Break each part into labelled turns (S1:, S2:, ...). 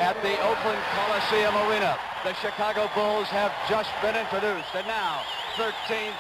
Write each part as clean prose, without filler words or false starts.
S1: at the Oakland Coliseum Arena. The Chicago Bulls have just been introduced, and now 13,000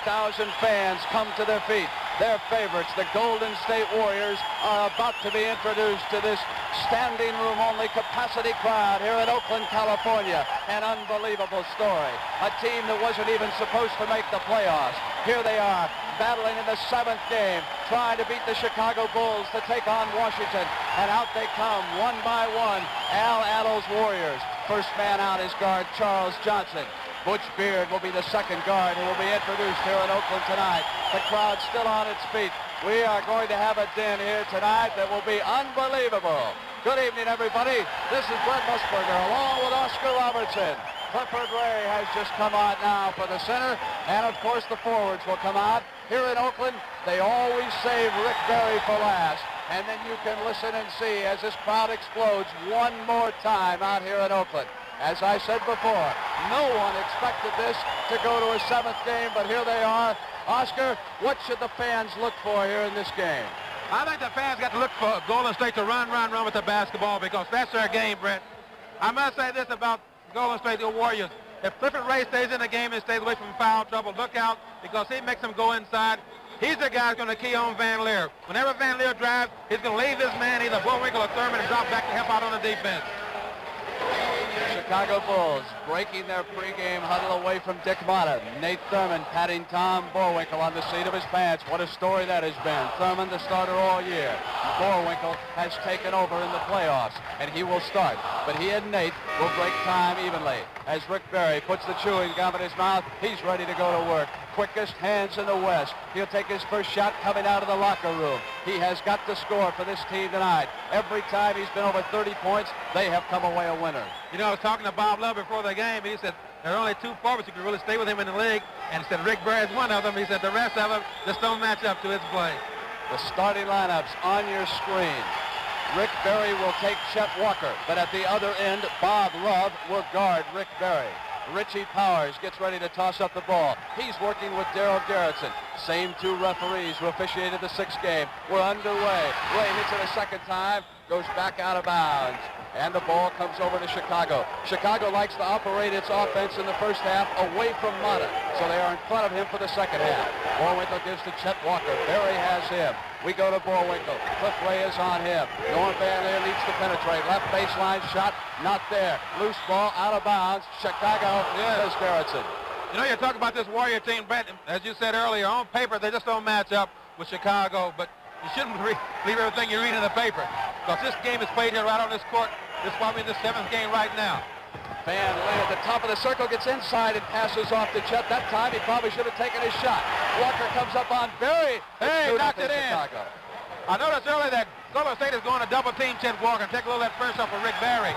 S1: fans come to their feet. Their favorites, the Golden State Warriors, are about to be introduced to this standing room only capacity crowd here in Oakland, California. An unbelievable story. A team that wasn't even supposed to make the playoffs. Here they are, battling in the 7th game, trying to beat the Chicago Bulls to take on Washington. And out they come, one by one, Al Attle's Warriors. First man out is guard Charles Johnson. Butch Beard will be the second guard who will be introduced here in Oakland tonight. The crowd still on its feet. We are going to have a din here tonight that will be unbelievable. Good evening, everybody. This is Brent Musburger along with Oscar Robertson. Clifford Ray has just come out now for the center, and of course the forwards will come out. Here in Oakland, they always save Rick Barry for last, and then you can listen and see as this crowd explodes one more time out here in Oakland. As I said before, no one expected this to go to a 7th game, but here they are. Oscar, what should the fans look for here in this game?
S2: I think the fans got to look for Golden State to run with the basketball, because that's their game, Brent. I must say this about Golden State Warriors. If Clifford Ray stays in the game and stays away from foul trouble, look out, because he makes them go inside. He's the guy who's going to key on Van Leer. Whenever Van Leer drives, he's going to leave this man, either Bullwinkle or Thurman, and drop back to help out on the defense.
S1: Chicago Bulls breaking their pregame huddle away from Dick Motta. Nate Thurman patting Tom Bullwinkle on the seat of his pants. What a story that has been. Thurman the starter all year. Bullwinkle has taken over in the playoffs, and he will start. But he and Nate will break time evenly. As Rick Barry puts the chewing gum in his mouth, he's ready to go to work. Quickest hands in the West. He'll take his first shot coming out of the locker room. He has got to score for this team tonight. Every time he's been over 30 points, they have come away a winner.
S2: You know, I was talking to Bob Love before the game, and he said there are only 2 forwards who can really stay with him in the league. And he said Rick Barry is one of them. He said the rest of them just don't match up to his play.
S1: The starting lineups on your screen. Rick Barry will take Chet Walker, but at the other end, Bob Love will guard Rick Barry. Richie Powers gets ready to toss up the ball. He's working with Darryl Garrettson. Same 2 referees who officiated the 6th game. We're underway. Ray hits it a second time, goes back out of bounds. And the ball comes over to Chicago. Chicago likes to operate its offense in the first half away from Motta, so they are in front of him for the second half. Bullwinkle gives to Chet Walker. Barry has him. We go to Bullwinkle. Cliff Ray is on him. Norm Van Leer needs to penetrate. Left baseline shot, not there. Loose ball, out of bounds. Chicago, says Garrettson.
S2: You know, you talk about this Warrior team, Brent, as you said earlier, on paper they just don't match up with Chicago, but you shouldn't believe everything you read in the paper, because this game is played here right on this court. This is probably the 7th game right now.
S1: Van Leer at the top of the circle gets inside and passes off to Chet. That time he probably should have taken his shot. Walker comes up on Barry.
S2: Hey, knocked it in.
S1: Chicago.
S2: I noticed earlier that Golden State is going to double team Chet Walker and take a little of that first off of Rick Barry.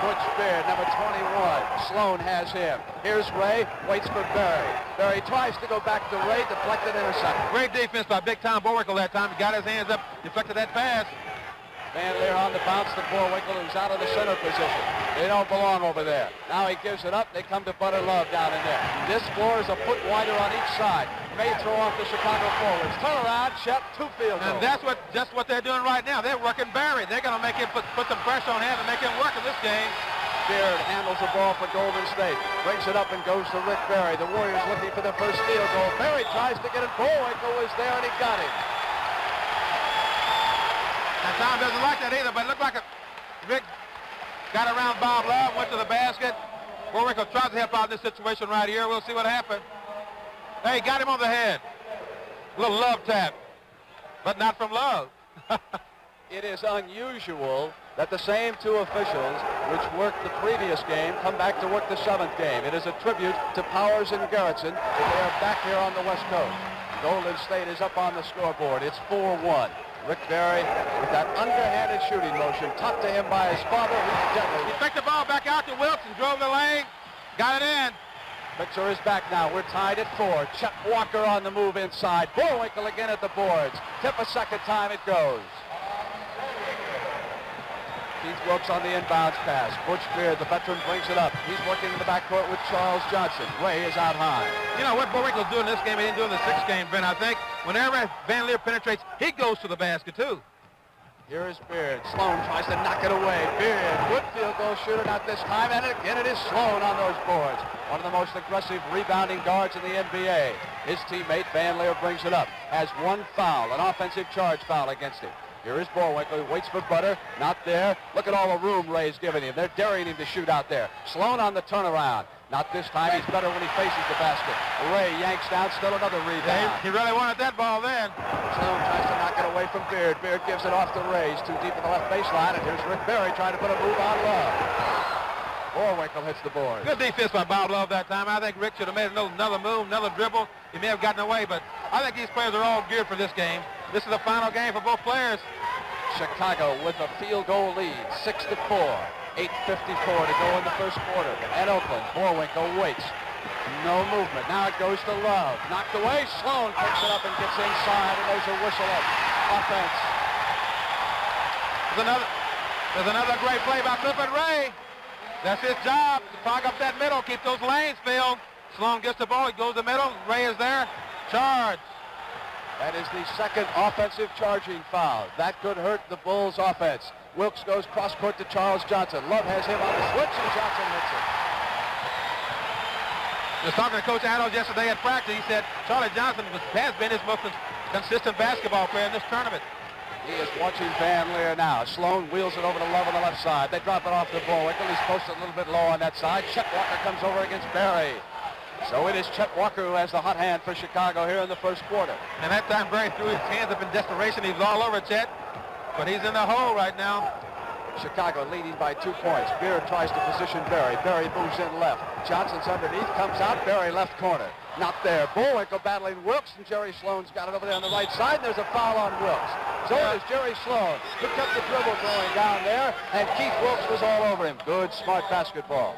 S1: Butch Beard, number 21. Sloan has him. Here's Ray, waits for Barry. Barry tries to go back to Ray, deflected intercept.
S2: Great defense by Big Tom Bullwinkle that time. He got his hands up, deflected that pass.
S1: Van Leer on the bounce to Bullwinkle, who's out of the center position. They don't belong over there. Now he gives it up. They come to Butter Love down in there. This floor is a foot wider on each side. May throw off the Chicago forwards. Turn around, Shep, 2 field goals.
S2: And that's just what they're doing right now. They're working Barry. They're going to make him put some pressure on him and make him work in this game.
S1: Beard handles the ball for Golden State. Brings it up and goes to Rick Barry. The Warriors looking for their first field goal. Barry tries to get it. Bullwinkle was there and he got him.
S2: And Tom doesn't like that either, but it looked like Rick got around Bob Love, went to the basket. Bullwinkle tries to help out in this situation right here. We'll see what happens. Hey, got him on the head. A little love tap, but not from Love.
S1: It is unusual that the same 2 officials which worked the previous game come back to work the 7th game. It is a tribute to Powers and Garrettson that they are back here on the West Coast. Golden State is up on the scoreboard. It's 4-1. Rick Barry with that underhanded shooting motion, taught to him by his father.
S2: He picked the ball back out to Wilson, drove the lane, got it in.
S1: Mixer is back now. We're tied at 4. Chet Walker on the move inside. Bullwinkle again at the boards. Tip a second time it goes. Keith Wilkes on the inbounds pass. Butch Beard, the veteran, brings it up. He's working in the backcourt with Charles Johnson. Ray is out high.
S2: You know what Bullwinkle's doing this game, he didn't do in the 6th game, Ben, I think. Whenever Van Leer penetrates, he goes to the basket, too.
S1: Here is Beard. Sloan tries to knock it away. Beard, good field goal little shooter, not this time, and again it is Sloan on those boards. One of the most aggressive rebounding guards in the NBA. His teammate Van Leer brings it up. Has one foul, an offensive charge foul against him. Here is Bullwinkle, who waits for Butter, not there. Look at all the room Ray's giving him. They're daring him to shoot out there. Sloan on the turnaround. Not this time. He's better when he faces the basket. Ray yanks down, still another rebound.
S2: He really wanted that ball then.
S1: Sloan tries to knock it away from Beard. Beard gives it off to Ray. He's too deep in the left baseline, and here's Rick Barry trying to put a move on Love. Bullwinkle hits the board.
S2: Good defense by Bob Love that time. I think Rick should have made another move, another dribble. He may have gotten away, but I think these players are all geared for this game. This is the final game for both players.
S1: Chicago with a field goal lead, 6-4. 8:54 to go in the first quarter. And Oakland, Bullwinkle waits. No movement. Now it goes to Love. Knocked away. Sloan picks it up and gets inside, and there's a whistle up. Offense.
S2: There's another great play by Clifford Ray. That's his job, to fog up that middle, keep those lanes filled. Sloan gets the ball, he goes to the middle. Ray is there. Charge.
S1: That is the second offensive charging foul. That could hurt the Bulls' offense. Wilkes goes cross-court to Charles Johnson. Love has him on the switch, and Johnson hits it.
S2: I was talking to Coach Adams yesterday at practice. He said Charlie Johnson has been his most consistent basketball player in this tournament.
S1: He is watching Van Leer now. Sloan wheels it over to Love on the left side. They drop it off to Bullwinkle. He's posted a little bit low on that side. Chet Walker comes over against Barry. So it is Chet Walker who has the hot hand for Chicago here in the first quarter.
S2: And that time Barry threw his hands up in desperation. He was all over Chet, but he's in the hole right now.
S1: Chicago leading by 2 points. Beard tries to position Barry. Barry moves in left. Johnson's underneath, comes out. Barry left corner. Not there. Bullwinkle battling Wilkes, and Jerry Sloan's got it over there on the right side. And there's a foul on Wilkes. So it is Jerry Sloan who kept the dribble going down there, and Keith Wilkes was all over him. Good, smart basketball.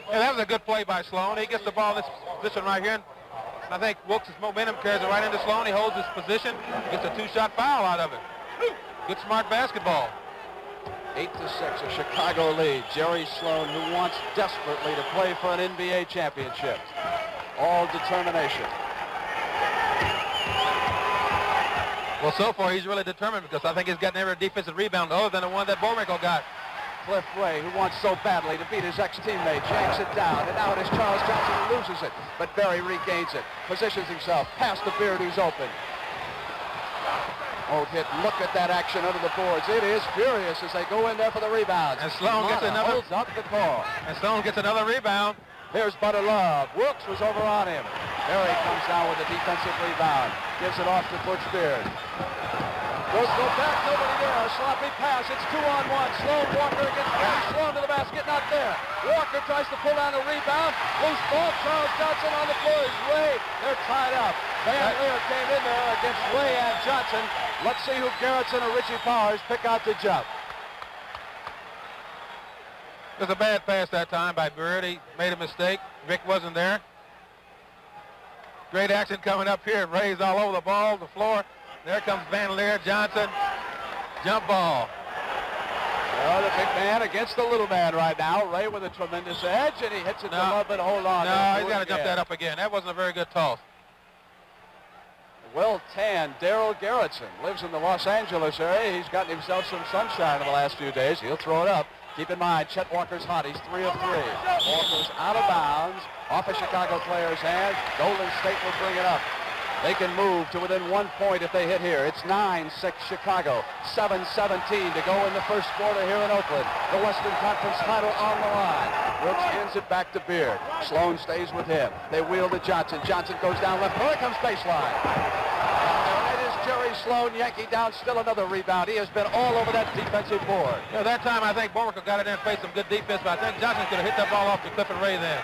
S2: Yeah, that was a good play by Sloan. He gets the ball in this position right here. And I think Wilkes' momentum carries it right into Sloan. He holds his position, gets a 2-shot foul out of it. Good, smart basketball.
S1: 8-6, a Chicago lead. Jerry Sloan, who wants desperately to play for an NBA championship. All determination.
S2: Well, so far he's really determined because I think he's gotten every defensive rebound other than the one that Bullwinkle got.
S1: Cliff Ray, who wants so badly to beat his ex-teammate, yanks it down, and now it is Charles Johnson who loses it. But Barry regains it, positions himself, past the Beard who's open. Oh, look at that action under the boards. It is furious as they go in there for the rebounds.
S2: And Sloan gets another.
S1: Holds up the call.
S2: And Sloan gets another rebound.
S1: Here's Butter Love. Wilkes was over on him. Barry comes down with a defensive rebound. Gives it off to Butch Beard. Goes back, nobody there. A sloppy pass. It's 2-on-1. Sloan, Walker against Barry. Sloan to the basket, not there. Walker tries to pull down the rebound. Loose ball. Charles Johnson on the floor. Ray. They're tied up. Van Leer came in there against Ray and Johnson. Let's see who Garrettson or Richie Powers pick out the jump.
S2: It was a bad pass that time by Beard. He made a mistake. Rick wasn't there. Great action coming up here. Ray's all over the ball, the floor. There comes Van Leer, Johnson. Jump ball.
S1: Well, the big man against the little man right now. Ray with a tremendous edge, and he hits it to Love, but hold on.
S2: No, he's got to jump that up again. That wasn't a very good toss.
S1: Well-tanned Darryl Garrettson lives in the Los Angeles area. He's gotten himself some sunshine in the last few days. He'll throw it up. Keep in mind, Chet Walker's hot. He's 3 of 3. Walker's out of bounds, off a Chicago player's hand. Golden State will bring it up. They can move to within 1 point if they hit here. It's 9-6 Chicago, 7-17 to go in the first quarter here in Oakland. The Western Conference title on the line. Wilkes hands it back to Beard. Sloan stays with him. They wheel to Johnson. Johnson goes down left. Here comes baseline. And it is Jerry Sloan yanking down. Still another rebound. He has been all over that defensive board.
S2: You know, that time I think Bullwinkle got it in and played some good defense, but I think Johnson could have hit that ball off to Clifford Ray then.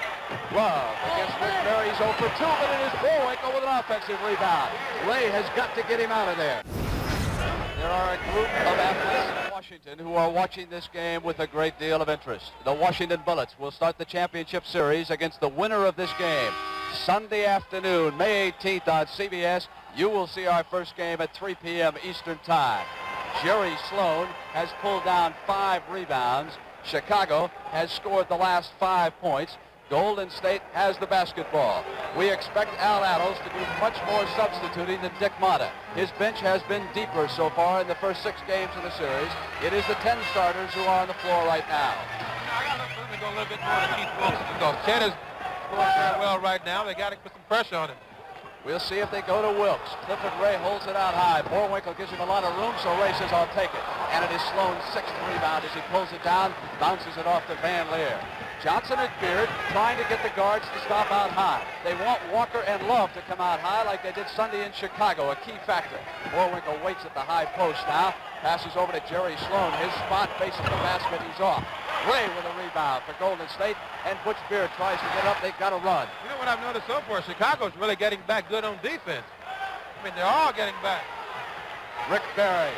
S1: Love against Rick Barry's 0 for 2, but it is Bullwinkle with an offensive rebound. Ray has got to get him out of there. There are a group of athletes in Washington who are watching this game with a great deal of interest. The Washington Bullets will start the championship series against the winner of this game. Sunday afternoon, May 18th on CBS. You will see our first game at 3 p.m. Eastern Time. Jerry Sloan has pulled down 5 rebounds. Chicago has scored the last 5 points. Golden State has the basketball. We expect Al Attles to do much more substituting than Dick Motta. His bench has been deeper so far in the first 6 games of the series. It is the 10 starters who are on the floor right now.
S2: little bit more to Keith Wilson because Chet is scoring very well right now. They got to put some pressure on him.
S1: We'll see if they go to Wilkes. Clifford Ray holds it out high. Borwinkle gives him a lot of room, so Ray says, I'll take it. And it is Sloan's sixth rebound as he pulls it down, bounces it off to Van Leer. Johnson and Beard trying to get the guards to stop out high. They want Walker and Love to come out high like they did Sunday in Chicago, a key factor. Borwinkle waits at the high post now, passes over to Jerry Sloan. His spot faces the basket, he's off. Ray with a rebound for Golden State, and Butch Beard tries to get up. They've got to run.
S2: You know what I've noticed so far? Chicago's really getting back good on defense. I mean, they're all getting back.
S1: Rick Barry,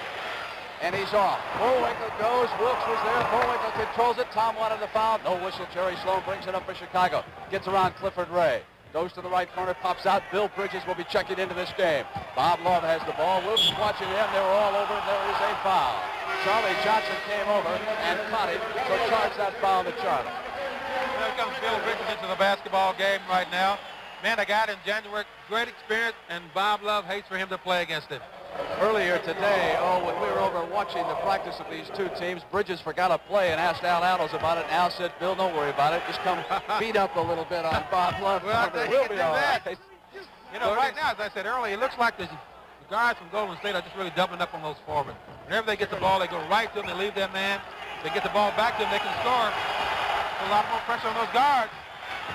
S1: and he's off. Borwinkle goes. Wilkes was there. Borwinkle controls it. Tom wanted the foul. No whistle. Jerry Sloan brings it up for Chicago. Gets around Clifford Ray. Goes to the right corner, pops out. Bill Bridges will be checking into this game. Bob Love has the ball. Wilkes watching him. They were all over, and there is a foul. Charlie Johnson came over and caught him, so charge that foul to Charlie.
S2: Here comes Bill Bridges into the basketball game right now. Man, I got in January, great experience, and Bob Love hates for him to play against him.
S1: Earlier today, when we were over watching the practice of these two teams, Bridges forgot to play and asked Al Adams about it, and Al said, Bill, don't worry about it. Just come beat up a little bit on Bob Love.
S2: Well, I think
S1: we'll be all right.
S2: You know, right now, as I said earlier, it looks like the guys from Golden State are just really doubling up on those forwards. Whenever they get the ball, they go right to them, they leave their man. They get the ball back to them, they can score. Put a lot more pressure on those guards.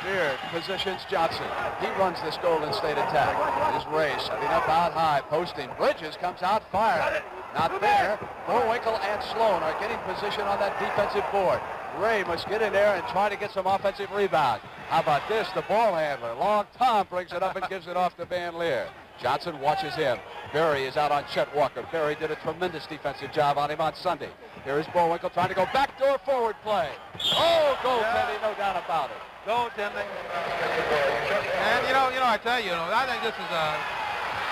S1: Beard positions Johnson. He runs this Golden State attack. This Ray setting up out high, posting. Bridges comes out firing. Not there. Borwinkle and Sloan are getting position on that defensive board. Ray must get in there and try to get some offensive rebounds. How about this? The ball handler, Long Tom, brings it up and gives it off to Van Leer. Johnson watches him. Berry is out on Chet Walker. Berry did a tremendous defensive job on him on Sunday. Here is Borwinkle trying to go backdoor forward play. Oh, goaltending, no doubt about it.
S2: Goaltending. And you know, I tell you, I think this is a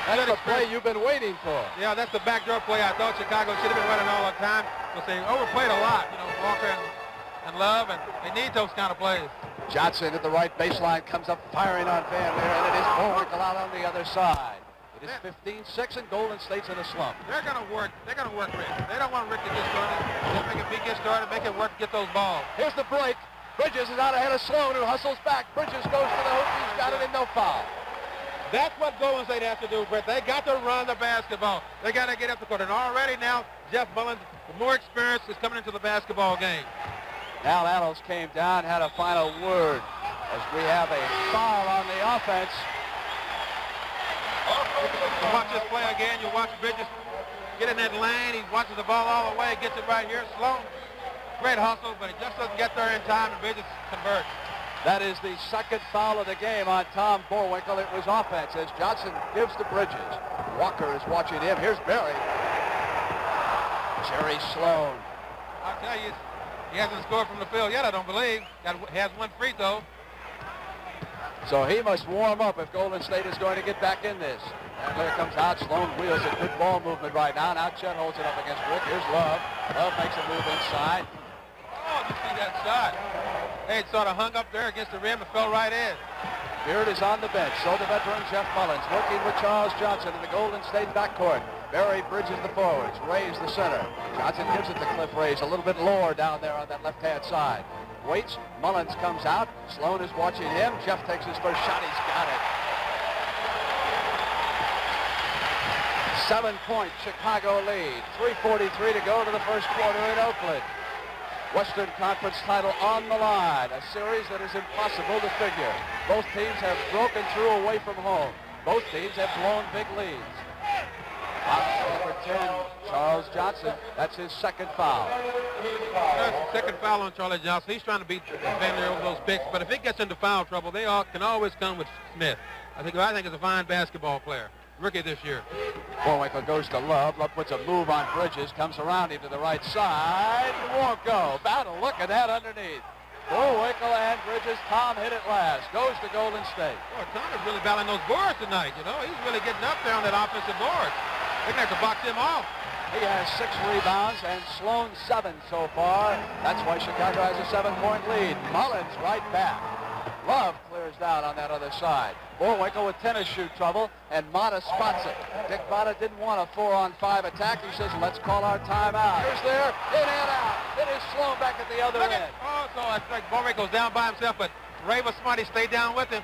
S1: that's the play you've been waiting for.
S2: Yeah, that's the backdoor play I thought Chicago should have been running all the time, but they overplayed a lot. Walker and Love, and they need those kind of plays.
S1: Johnson at the right baseline comes up firing on Van Leer, and it is Borwinkle out on the other side. It is 15-6, and Golden State's in a slump.
S2: They're going to work. They're going to work Rick. They don't want Rick to get started. Just make it get started, make it work, get those balls.
S1: Here's the break. Bridges is out ahead of Sloan, who hustles back. Bridges goes to the hoop. He's got it and no foul.
S2: That's what Golden State has to do, Brett. They got to run the basketball. They got to get up the court. And already now, Jeff Mullins, with more experience, is coming into the basketball game.
S1: Al Adams came down, had a final word as we have a foul on the offense.
S2: You watch this play again. You watch Bridges get in that lane. He watches the ball all the way, gets it right here. Sloan, great hustle, but he just doesn't get there in time, and Bridges converts.
S1: That is the second foul of the game on Tom Borwinkle. It was offense as Johnson gives to Bridges. Walker is watching him. Here's Berry. Jerry Sloan.
S2: I'll tell you, he hasn't scored from the field yet, I don't believe. He has one free throw.
S1: So he must warm up if Golden State is going to get back in this. And there comes out. Sloan wheels a good ball movement right now. Now Chet holds it up against Rick. Here's Love. Love makes a move inside.
S2: Oh, you see that shot. They sort of hung up there against the rim and fell right in.
S1: Beard is on the bench. So the veteran Jeff Mullins working with Charles Johnson in the Golden State backcourt. Berry bridges the forwards. Ray's the center. Johnson gives it to Cliff Ray's a little bit lower down there on that left-hand side. Waits. Mullins comes out. Sloan is watching him. Jeff takes his first shot. He's got it. 7-point Chicago lead. 3:43 to go to the first quarter in Oakland. Western Conference title on the line. A series that is impossible to figure. Both teams have broken through away from home. Both teams have blown big leads. Number 10, Charles Johnson. That's his second foul.
S2: That's the second foul on Charlie Johnson. He's trying to beat Van Leer over those picks, but if he gets into foul trouble, they can always come with Smith. I think it's a fine basketball player. Rookie this year.
S1: Borwinkle goes to Love. Love puts a move on Bridges. Comes around him to the right side. Won't go. Battle. Look at that underneath. Borwinkle and Bridges. Tom hit it last. Goes to Golden State.
S2: Boy, Tom is really battling those boards tonight. He's really getting up there on that offensive board. They're going to have to box him off.
S1: He has 6 rebounds and Sloan 7 so far. That's why Chicago has a 7-point lead. Mullins right back. Love clears bears down on that other side. Bullwinkle with tennis shoe trouble, and Mata spots it. Dick Mata didn't want a 4-on-5 attack. He says, let's call our timeout. Here's there, in and out. It is Sloan back at the other end.
S2: So it's like Bullwinkle's down by himself, but Ray was smart. He stayed down with him.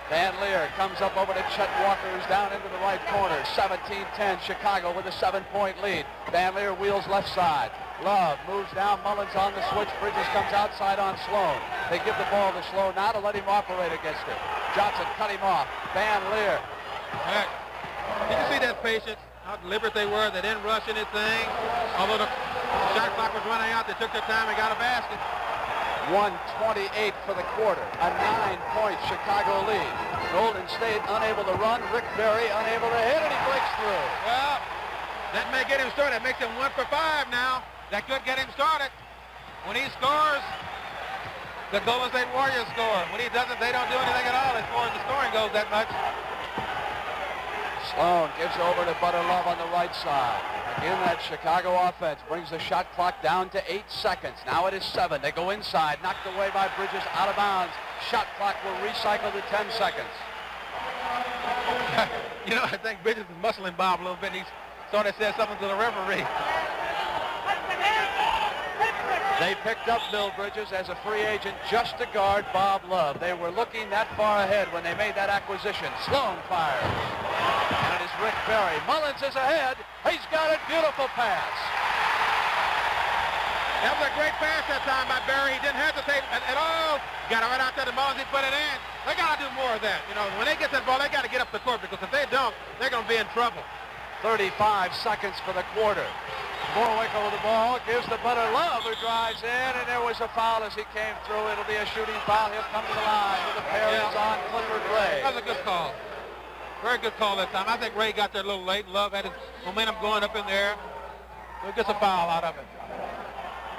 S1: Van Leer comes up over to Chet Walker, who's down into the right corner. 17-10, Chicago with a 7-point lead. Van Leer wheels left side. Love moves down, Mullins on the switch. Bridges comes outside on Sloan. They give the ball to Sloan now to let him operate against it. Johnson cut him off. Van Leer.
S2: Did you see that patience? How deliberate they were. They didn't rush anything. Although the shot clock was running out, they took their time and got a basket.
S1: 1:28 for the quarter. A 9-point Chicago lead. Golden State unable to run. Rick Barry unable to hit, and he breaks through.
S2: Well, that may get him started. That makes him 1 for 5 now. That could get him started. When he scores, the Golden State Warriors score. When he doesn't, they don't do anything at all as far as the scoring goes that much.
S1: Sloan gives over to Butter Love on the right side. Again, that Chicago offense brings the shot clock down to 8 seconds. Now it is 7. They go inside, knocked away by Bridges, out of bounds. Shot clock will recycle to 10 seconds.
S2: You know, I think Bridges is muscling Bob a little bit. He's sort of said something to the referee.
S1: They picked up Bill Bridges as a free agent just to guard Bob Love. They were looking that far ahead when they made that acquisition. Sloan fires. And it is Rick Barry. Mullins is ahead. He's got it. Beautiful pass.
S2: That was a great pass that time by Barry. He didn't hesitate at all. Got it right out there to Mullins. He put it in. They got to do more of that. You know, when they get that ball, they got to get up the court, because if they don't, they're going to be in trouble.
S1: 35 seconds for the quarter. Bullwinkle with the ball, gives the Butter Love, who drives in, and there was a foul as he came through. It'll be a shooting foul. He'll come to the line with the pair is on Clifford Ray.
S2: That was a good call. Very good call that time. I think Ray got there a little late. Love had his momentum going up in there. So he gets a foul out of it.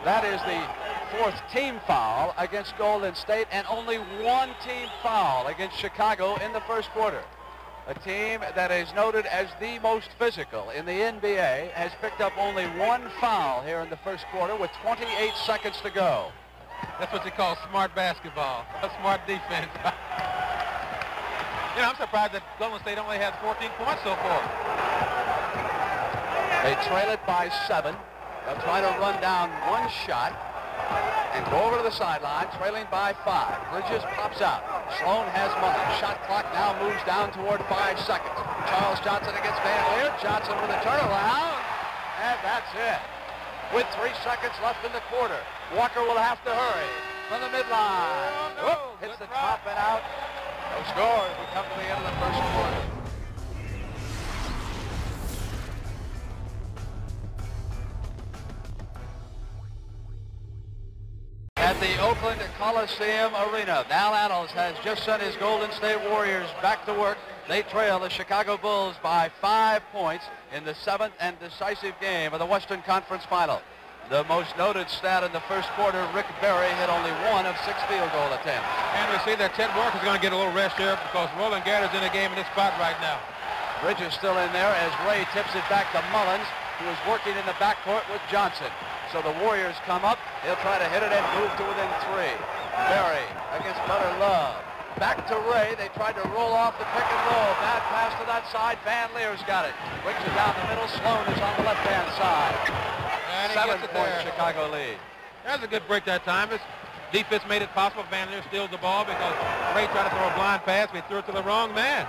S1: That is the 4th team foul against Golden State, and only 1 team foul against Chicago in the first quarter. A team that is noted as the most physical in the NBA has picked up only 1 foul here in the first quarter with 28 seconds to go.
S2: That's what you call smart basketball, a smart defense. You know, I'm surprised that Golden State only has 14 points so far.
S1: They trail it by 7. They'll try to run down 1 shot and go over to the sideline, trailing by 5. Bridges pops out. Sloan has Mullins. Shot clock now moves down toward 5 seconds. Charles Johnson against Van Leer. Johnson with a turnaround, and that's it. With 3 seconds left in the quarter, Walker will have to hurry from the midline. Hits the top and out. No score as we come to the end of the first quarter. At the Oakland Coliseum Arena, Al Annals has just sent his Golden State Warriors back to work. They trail the Chicago Bulls by 5 points in the 7th and decisive game of the Western Conference Final. The most noted stat in the first quarter, Rick Barry hit only 1 of 6 field goal attempts.
S2: And we see that Chet Walker's going to get a little rest here because Roland Garrett's in the game in this spot right now.
S1: Bridges still in there as Ray tips it back to Mullins, who is working in the backcourt with Johnson. So the Warriors come up. He'll try to hit it and move to within 3. Barry against Butter Love. Back to Ray. They tried to roll off the pick and roll. Bad pass to that side. Van Leer's got it. Brings it down the middle. Sloan is on the left-hand side. 7-point Chicago lead.
S2: That was a good break that time. His defense made it possible. Van Leer steals the ball because Ray tried to throw a blind pass, but he threw it to the wrong man.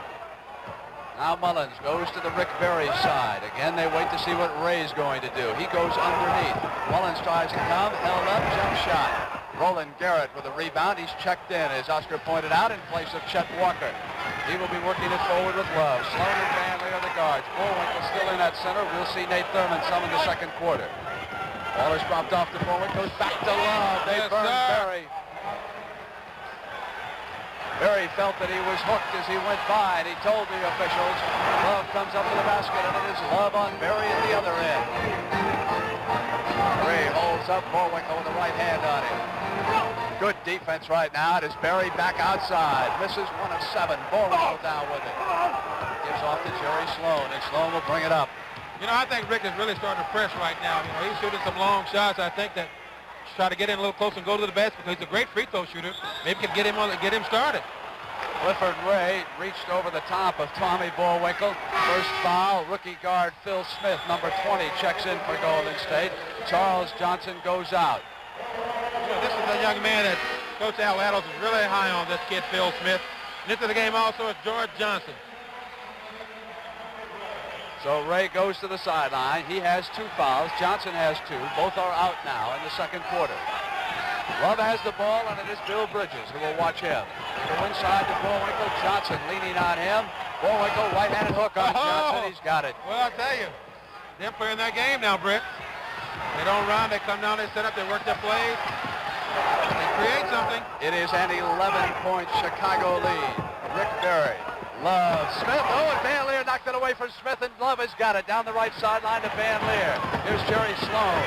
S1: Now Mullins goes to the Rick Barry side. Again, they wait to see what Ray's going to do. He goes underneath. Mullins tries to come, held up, jump shot. Roland Garrett with a rebound. He's checked in, as Oscar pointed out, in place of Chet Walker. He will be working it forward with Love. Sloan and Van Leer are the guards. Bullwinkle still in that center. We'll see Nate Thurman some in the second quarter. Ball is dropped off to Bullwinkle. Goes back to Love. They burn Barry. Barry felt that he was hooked as he went by, and he told the officials. Love comes up to the basket, and it is Love on Barry at the other end. Ray holds up Bullwinkle with the right hand on him. Good defense right now. It is Barry back outside. Misses 1 of 7. Bullwinkle down with it. Gives off to Jerry Sloan, and Sloan will bring it up.
S2: You know, I think Rick is really starting to press right now. You know, he's shooting some long shots. I think that try to get in a little close and go to the basket because he's a great free throw shooter. Maybe can get him started.
S1: Clifford Ray reached over the top of Tommy Bullwinkle. First foul, rookie guard Phil Smith, number 20, checks in for Golden State. Charles Johnson goes out.
S2: This is a young man that Coach Al Adams is really high on, this kid, Phil Smith. And into the game also is George Johnson.
S1: So Ray goes to the sideline. He has 2 fouls. Johnson has 2. Both are out now in the second quarter. Love has the ball, and it is Bill Bridges who will watch him. To inside to Bullwinkle. Johnson leaning on him. Bullwinkle, right-handed hook on Johnson. He's got it.
S2: Well, I'll tell you, they're playing that game now, Britt. They don't run. They come down, they set up, they work their plays. They create something.
S1: It is an 11-point Chicago lead. Rick Barry. Love. Smith. Oh, and Van Leer knocked it away from Smith, and Love has got it down the right sideline to Van Leer. Here's Jerry Sloan.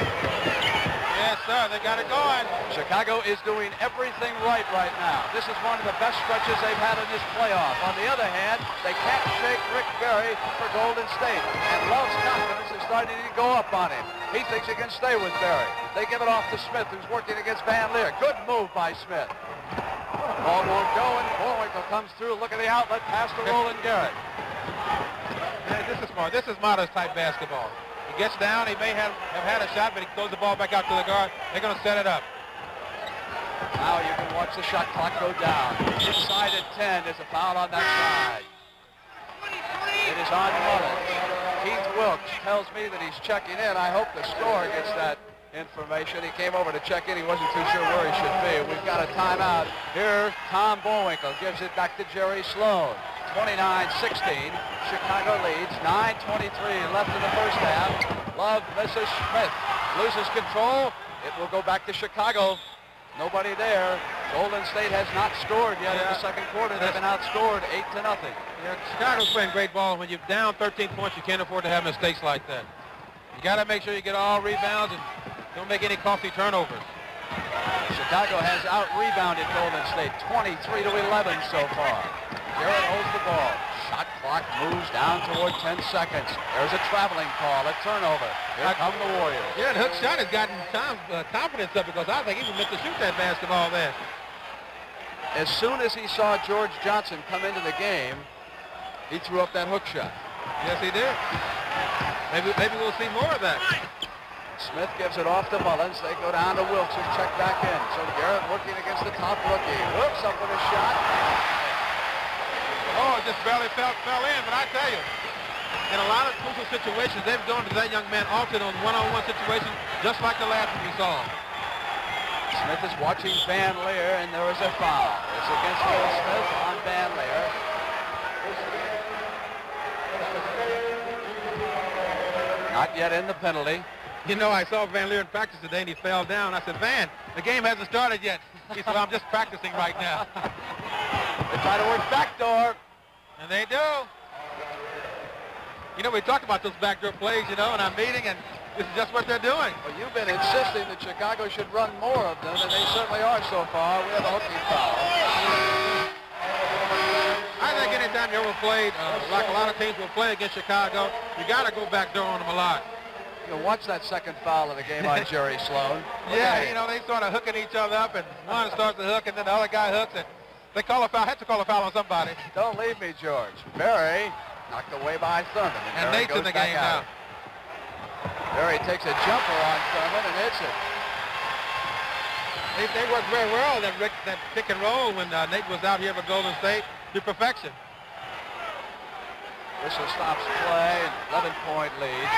S2: Yes, sir. They got it going.
S1: Chicago is doing everything right now. This is one of the best stretches they've had in this playoff. On the other hand, they can't shake Rick Barry for Golden State. And Love's confidence is starting to go up on him. He thinks he can stay with Barry. They give it off to Smith, who's working against Van Leer. Good move by Smith. Ball won't go, and Bullwinkle comes through. Look at the outlet pass to Roland Garrett.
S2: Yeah, this is smart. This is Mata's type basketball. He gets down. He may have had a shot, but he throws the ball back out to the guard. They're going to set it up.
S1: Now you can watch the shot clock go down. Inside at 10. There's a foul on that side. It is on Mullins. Keith Wilkes tells me that he's checking in. I hope the scorer gets that information. He came over to check in. He wasn't too sure where he should be. We've got a timeout. Here, Tom Bullwinkle gives it back to Jerry Sloan. 29-16. Chicago leads. 9:23 left in the first half. Love misses Smith. Loses control. It will go back to Chicago. Nobody there. Golden State has not scored yet in the second quarter. They've been outscored 8-0.
S2: Yeah, Chicago's playing great ball. When you're down 13 points, you can't afford to have mistakes like that. You got to make sure you get all rebounds and don't make any costly turnovers.
S1: Chicago has out-rebounded Golden State 23-11 so far. Garrett holds the ball. Shot clock moves down toward 10 seconds. There's a traveling call, a turnover. Here come the Warriors.
S2: Yeah, the hook shot has gotten Tom's confidence up because I think he was meant to shoot that basketball there.
S1: As soon as he saw George Johnson come into the game, he threw up that hook shot.
S2: Yes, he did. Maybe we'll see more of that.
S1: Smith gives it off to Mullins. They go down to Wilkes, who's checked back in. So Garrett working against the top rookie. Whoops, up with a shot.
S2: Oh, it just barely fell in, but I tell you, in a lot of crucial situations, they've gone to that young man often on one-on-one situations, just like the last one we saw.
S1: Smith is watching Van Leer, and there is a foul. It's against Phil Smith on Van Leer. Not yet in the penalty.
S2: You know, I saw Van Leer in practice today, and he fell down. I said, Van, the game hasn't started yet. He said, I'm just practicing right now.
S1: They try to work backdoor.
S2: And they do. You know, we talked about those backdoor plays, you know, in our meeting, and this is just what they're doing.
S1: Well, you've been insisting that Chicago should run more of them, and they certainly are so far. We have a hooking foul.
S2: I think anytime you ever played, like a lot of teams will play against Chicago, you got to go backdoor on them a lot.
S1: You know, watch that second foul of the game on Jerry Sloan.
S2: Yeah, you know, they sort of hooking each other up, and one starts to hook, and then the other guy hooks, and they call a foul. Had to call a foul on somebody.
S1: Don't leave me, George. Barry knocked away by Thurman.
S2: And Nate's in the game now.
S1: Barry takes a jumper on Thurman and hits it.
S2: They worked very well, that pick and roll when Nate was out here for Golden State to perfection.
S1: Whistle stops play, 11-point lead.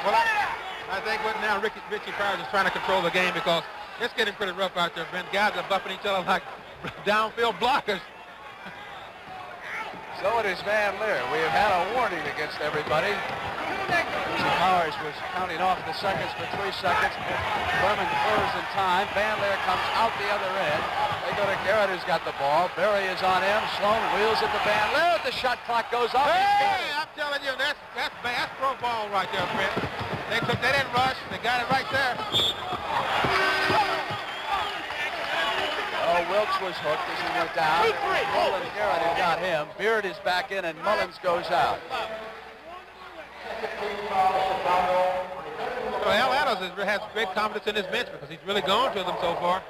S2: Well, I think what now Richie Pryor is trying to control the game because it's getting pretty rough out there, Ben. Guys are buffing each other like downfield blockers.
S1: So it is Van Leer. We have had a warning against everybody. Richie Powers was counting off the seconds for 3 seconds. Berman closed in time. Van Leer comes out the other end. They go to Garrett, who's got the ball. Barry is on him. Sloan wheels it to Van Leer. The shot clock goes off.
S2: Hey, I'm telling you, that's pro ball right there, Brent. They didn't rush. They got it right there.
S1: Oh, Wilkes was hooked as he went down. Roland Garrett had got him. Beard is back in, and Mullins goes out.
S2: So Al Adams has great confidence in his bench because he's really gone to them so far.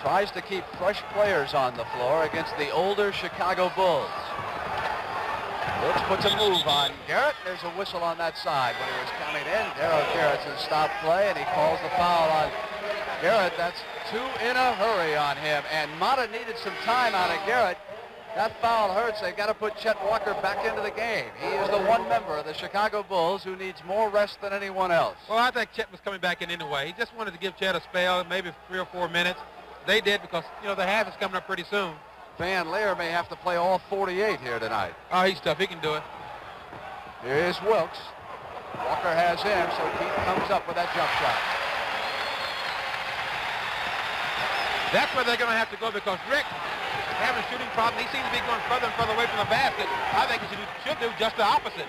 S1: tries to keep fresh players on the floor against the older Chicago Bulls. Wilkes puts a move on Garrett. There's a whistle on that side when he was coming in. Darryl Garrettson stopped play, and he calls the foul on Garrett. That's 2 in a hurry on him, and Mata needed some time out of Garrett. That foul hurts. They've got to put Chet Walker back into the game. He is the one member of the Chicago Bulls who needs more rest than anyone else.
S2: Well, I think Chet was coming back in anyway. He just wanted to give Chet a spell, maybe 3 or 4 minutes. They did because, you know, the half is coming up pretty soon.
S1: Van Leer may have to play all 48 here tonight.
S2: Oh, he's tough. He can do it.
S1: Here is Wilkes. Walker has him, so Keith comes up with that jump shot.
S2: That's where they're going to have to go because Rick having a shooting problem. He seems to be going further and further away from the basket. I think he should do just the opposite.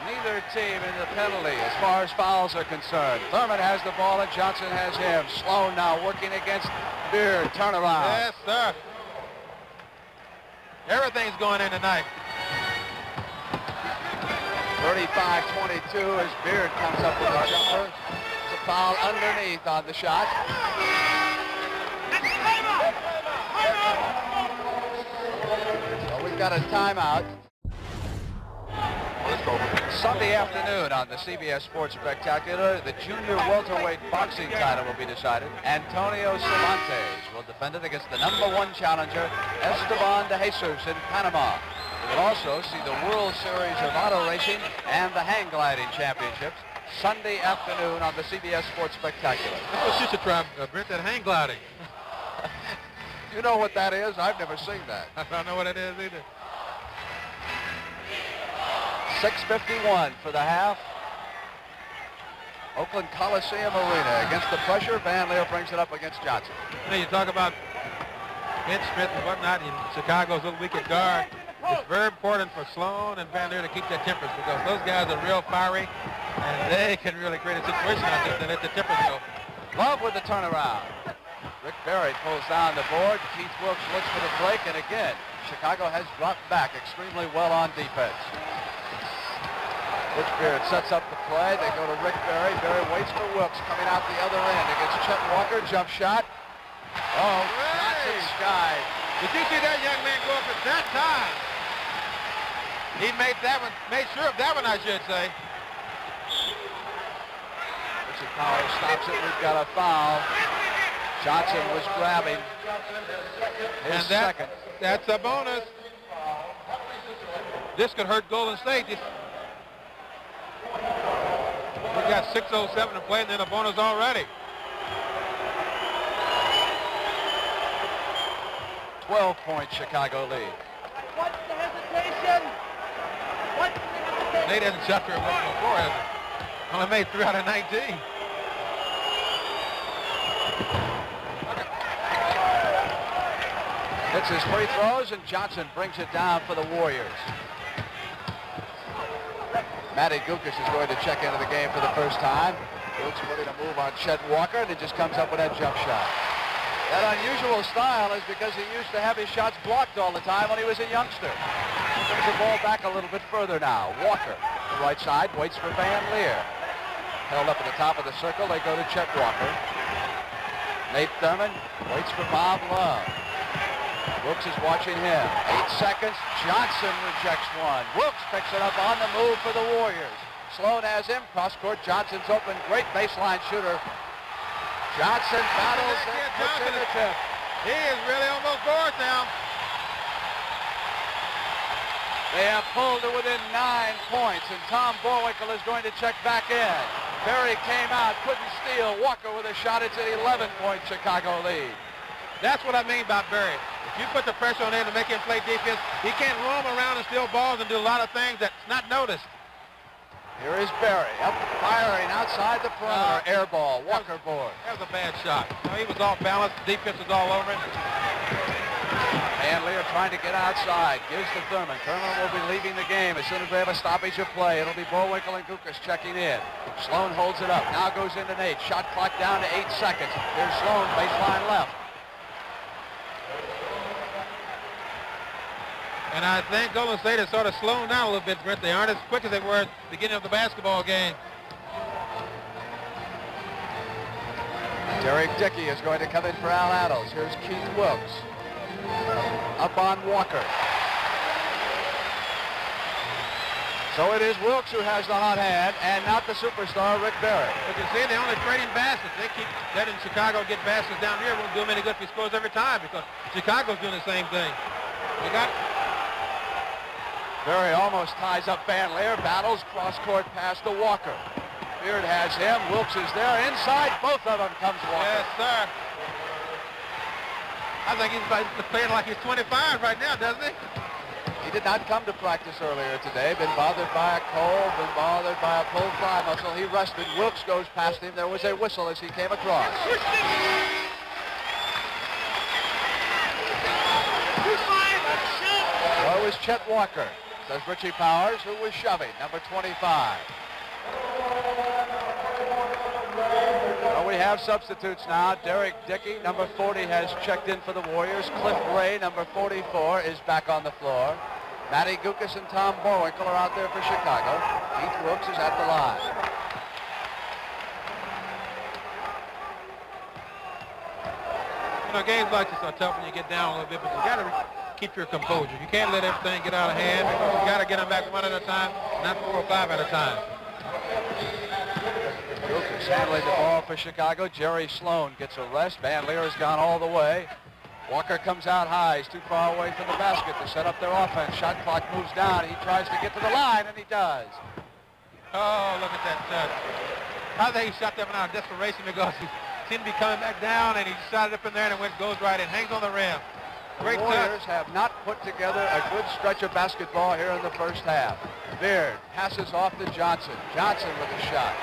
S1: Neither team in the penalty as far as fouls are concerned. Thurman has the ball and Johnson has him. Sloan now working against Beard. Turnaround.
S2: Yes, sir. Everything's going in tonight.
S1: 35-22 as Beard comes up with a jumper. It's a foul underneath on the shot. So we've got a timeout. Sunday afternoon on the CBS Sports Spectacular, the junior welterweight boxing title will be decided. Antonio Cervantes will defend it against the #1 challenger, Esteban de Jesus in Panama. We will also see the World Series of Auto Racing and the Hang Gliding Championships Sunday afternoon on the CBS Sports Spectacular.
S2: That's what you should try, Brent, that hang gliding.
S1: You know what that is? I've never seen that.
S2: I don't know what it is either.
S1: 6:51 for the half. Oakland Coliseum Arena against the pressure. Van Leer brings it up against Johnson.
S2: You know, you talk about bench strength and whatnot in Chicago's little weak at guard. It's very important for Sloan and Van Leer to keep their tempers because those guys are real fiery and they can really create a situation out there to let the tempers go.
S1: Love with the turnaround. Rick Barry pulls down the board. Keith Wilkes looks for the break, and again, Chicago has dropped back extremely well on defense. Rich Beard sets up the play. They go to Rick Barry. Barry waits for Wilkes coming out the other end against Chet Walker. Jump shot. Oh, Johnson skied.
S2: Did you see that young man go up at that time? He made that one, made sure of that one, I should say.
S1: Richard Powers stops it. We've got a foul. Johnson was grabbing his second.
S2: That's a bonus. This could hurt Golden State. We got 6:07 to play and then a bonus already.
S1: 12-point Chicago lead.
S3: What's the hesitation? What's the hesitation?
S2: Nate hasn't shot very well before, has he? Only made 3 out of 19.
S1: Hits his free throws, and Johnson brings it down for the Warriors. Matty Gukas is going to check into the game for the first time. Wilkes ready to move on Chet Walker, and he just comes up with that jump shot. That unusual style is because he used to have his shots blocked all the time when he was a youngster. He brings the ball back a little bit further now. Walker, the right side, waits for Van Leer. Held up at the top of the circle, they go to Chet Walker. Nate Thurman waits for Bob Love. Wilkes is watching him. 8 seconds. Johnson rejects one. Wilkes picks it up on the move for the Warriors. Sloan has him. Cross court. Johnson's open. Great baseline shooter. Johnson battles and puts in the tip.
S2: He is really almost bored now.
S1: They have pulled to within 9 points, and Tom Borwinkle is going to check back in. Berry came out, couldn't steal. Walker with a shot. It's an 11-point Chicago lead.
S2: That's what I mean by Berry. If you put the pressure on him to make him play defense, he can't roam around and steal balls and do a lot of things that's not noticed.
S1: Here is Berry, up firing outside the perimeter. Air ball, Walker board.
S2: That was a bad shot. No, he was off balance. Defense was all over him.
S1: Van Leer trying to get outside. Gives to Thurman. Thurman will be leaving the game as soon as they have a stoppage of play. It'll be Borwinkle and Gukas checking in. Sloan holds it up. Now goes into Nate. Shot clock down to 8 seconds. Here's Sloan, baseline left.
S2: And I think Golden State has sort of slowed down a little bit, Brent. They aren't as quick as they were at the beginning of the basketball game.
S1: Derek Dickey is going to come in for Al Addles. Here's Keith Wilkes. Up on Walker. So it is Wilkes who has the hot hand, and not the superstar Rick Barry.
S2: But you see, they're only trading baskets. They keep letting Chicago get baskets down here. It won't do them any good if he scores every time, because Chicago's doing the same thing. They got
S1: Barry almost ties up Van Leer. Battles cross-court pass to Walker. Beard has him. Wilkes is there. Inside, both of them comes Walker.
S2: Yes, sir. I think he's playing like he's 25 right now, doesn't he?
S1: He did not come to practice earlier today. Been bothered by a cold, been bothered by a pulled thigh muscle. He rested. Wilkes goes past him. There was a whistle as he came across. Well, it was Chet Walker, says Richie Powers, who was shoving, number 25. Well, we have substitutes now. Derek Dickey, number 40, has checked in for the Warriors. Cliff Ray, number 44, is back on the floor. Matty Gukas and Tom Borwinkle are out there for Chicago. Keith Wilkes is at the line.
S2: You know, games like this are tough when you get down a little bit, but you got to keep your composure. You can't let everything get out of hand, because you got to get them back one at a time, not 4 or 5 at a time.
S1: Gukas handling the ball for Chicago. Jerry Sloan gets a rest. Van Leer has gone all the way. Walker comes out high. He's too far away from the basket to set up their offense. Shot clock moves down. He tries to get to the line, and he does.
S2: Oh, look at that touch. I think he shot that one out of desperation, because he seemed to be coming back down, and he shot it up in there, and it goes right in. Hangs on the rim. Great
S1: the Warriors have not put together a good stretch of basketball here in the first half. Beard passes off to Johnson. Johnson with a shot.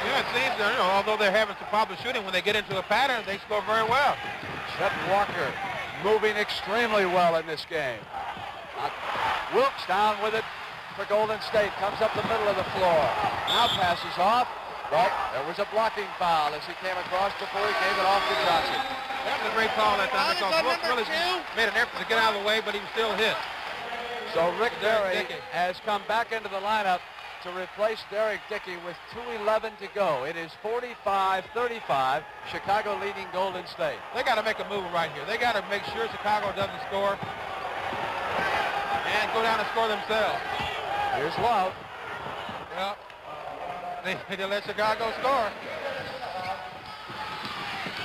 S2: Yeah, it seems, you know, although they're having some problem shooting, when they get into a pattern, they score very well.
S1: Chet Walker moving extremely well in this game. Wilkes down with it for Golden State. Comes up the middle of the floor. Now passes off, but there was a blocking foul as he came across before he gave it off to Johnson.
S2: That was a great call that time, because Wilkes really made an effort to get out of the way, but he was still hit.
S1: So Rick Barry has come back into the lineup to replace Derek Dickey with 2:11 to go. It is 45-35, Chicago leading Golden State.
S2: They got to make a move right here. They got to make sure Chicago doesn't score and go down and score themselves.
S1: Here's Love.
S2: Well, they let Chicago score.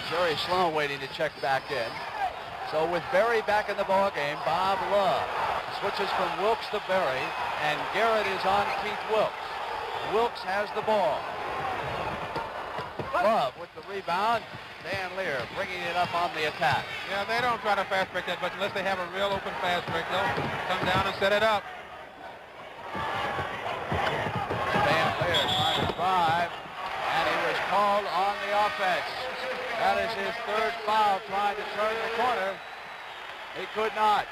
S1: Jerry Sloan waiting to check back in. So with Barry back in the ball game, Bob Love switches from Wilkes to Barry, and Garrett is on Keith Wilkes. Wilkes has the ball. Love with the rebound. Van Leer bringing it up on the attack.
S2: Yeah, they don't try to fast break that much unless they have a real open fast break. They'll come down and set it up.
S1: Van Leer trying to drive, and he was called on the offense. That is his third foul, trying to turn the corner. He could not.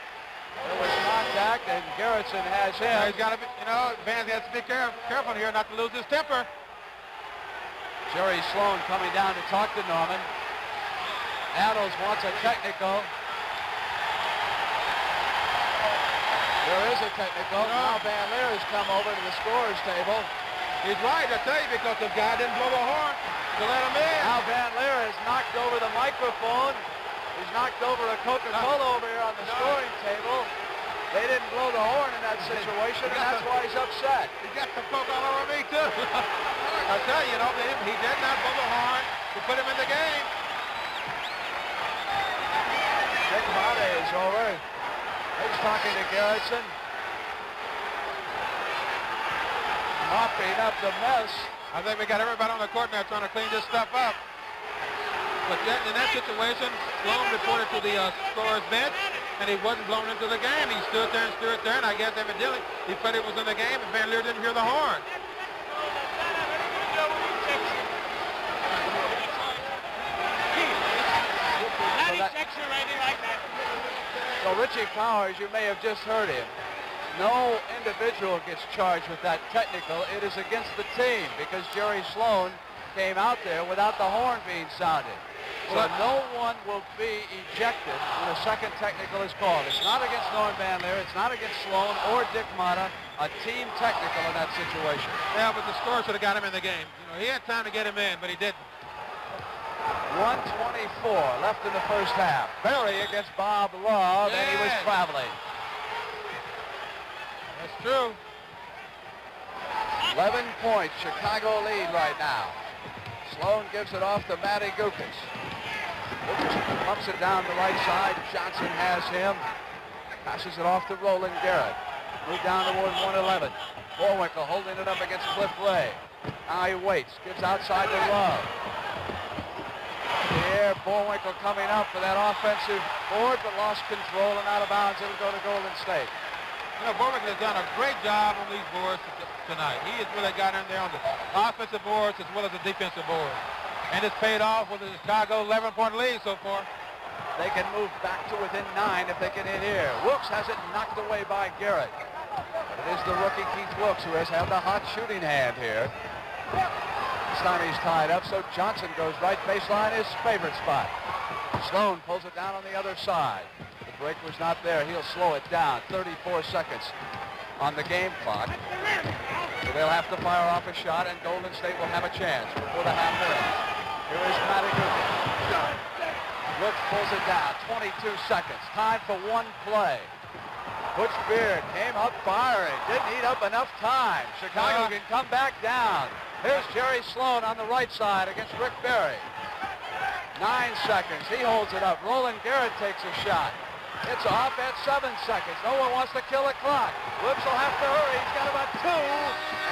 S1: There was contact, and Garrison has him.
S2: Yeah, he's got to be, you know, Van has to be careful here not to lose his temper.
S1: Jerry Sloan coming down to talk to Norman. Addles wants a technical. There is a technical. Now Van Leer has come over to the scorer's table.
S2: He's right, I tell you, because the guy didn't blow the horn to let him in.
S1: Now Van Leer has knocked over the microphone. He's knocked over a Coca-Cola over here on the scoring table. They didn't blow the horn in that situation, and that's why he's upset.
S2: He got some Coke all over me, too. I tell you, you know, he did not blow the horn to put him in the game.
S1: Dick Mate is over. He's talking to Garrison. Mopping up the mess.
S2: I think we got everybody on the court now trying to clean this stuff up. But in that situation, Sloan reported to the scorer's bench, and he wasn't blown into the game. He stood there, and I guess evidently he thought it was in the game, and Van Leer didn't hear the horn.
S1: So Richie Powers, you may have just heard him. No individual gets charged with that technical. It is against the team, because Jerry Sloan came out there without the horn being sounded. So no one will be ejected when a second technical is called. It's not against Norm Van Leer. It's not against Sloan or Dick Motta. A team technical in that situation.
S2: Yeah, but the score should have got him in the game. You know, he had time to get him in, but he didn't.
S1: 1:24 left in the first half. Berry against Bob Love, and he was traveling.
S2: That's true.
S1: 11 points, Chicago lead right now. Sloan gives it off to Matty Gukas. Gukas pumps it down the right side. Johnson has him. Passes it off to Roland Garrett. Move down toward 111. Bullwinkle holding it up against Cliff Ray. Now he waits. Gives outside to Love. Here, Bullwinkle coming up for that offensive board, but lost control and out of bounds. It'll go to Golden State.
S2: You know, Bullwinkle has done a great job on these boards tonight. He has really got in there on the offensive boards as well as the defensive boards. And it's paid off with the Chicago 11-point lead so far.
S1: They can move back to within 9 if they get in here. Wilkes has it knocked away by Garrett. But it is the rookie Keith Wilkes who has had the hot shooting hand here. This time he's tied up, so Johnson goes right baseline, his favorite spot. Sloan pulls it down on the other side. The break was not there. He'll slow it down. 34 seconds on the game clock. So they'll have to fire off a shot, and Golden State will have a chance before the half ends. Here is Matty Gukas. Wilkes pulls it down. 22 seconds. Time for one play. Butch Beard came up firing. Didn't eat up enough time. Chicago can come back down. Here's Jerry Sloan on the right side against Rick Berry. 9 seconds. He holds it up. Roland Garrett takes a shot. It's off at 7 seconds. No one wants to kill the clock. Wilkes will have to hurry. He's got about 2.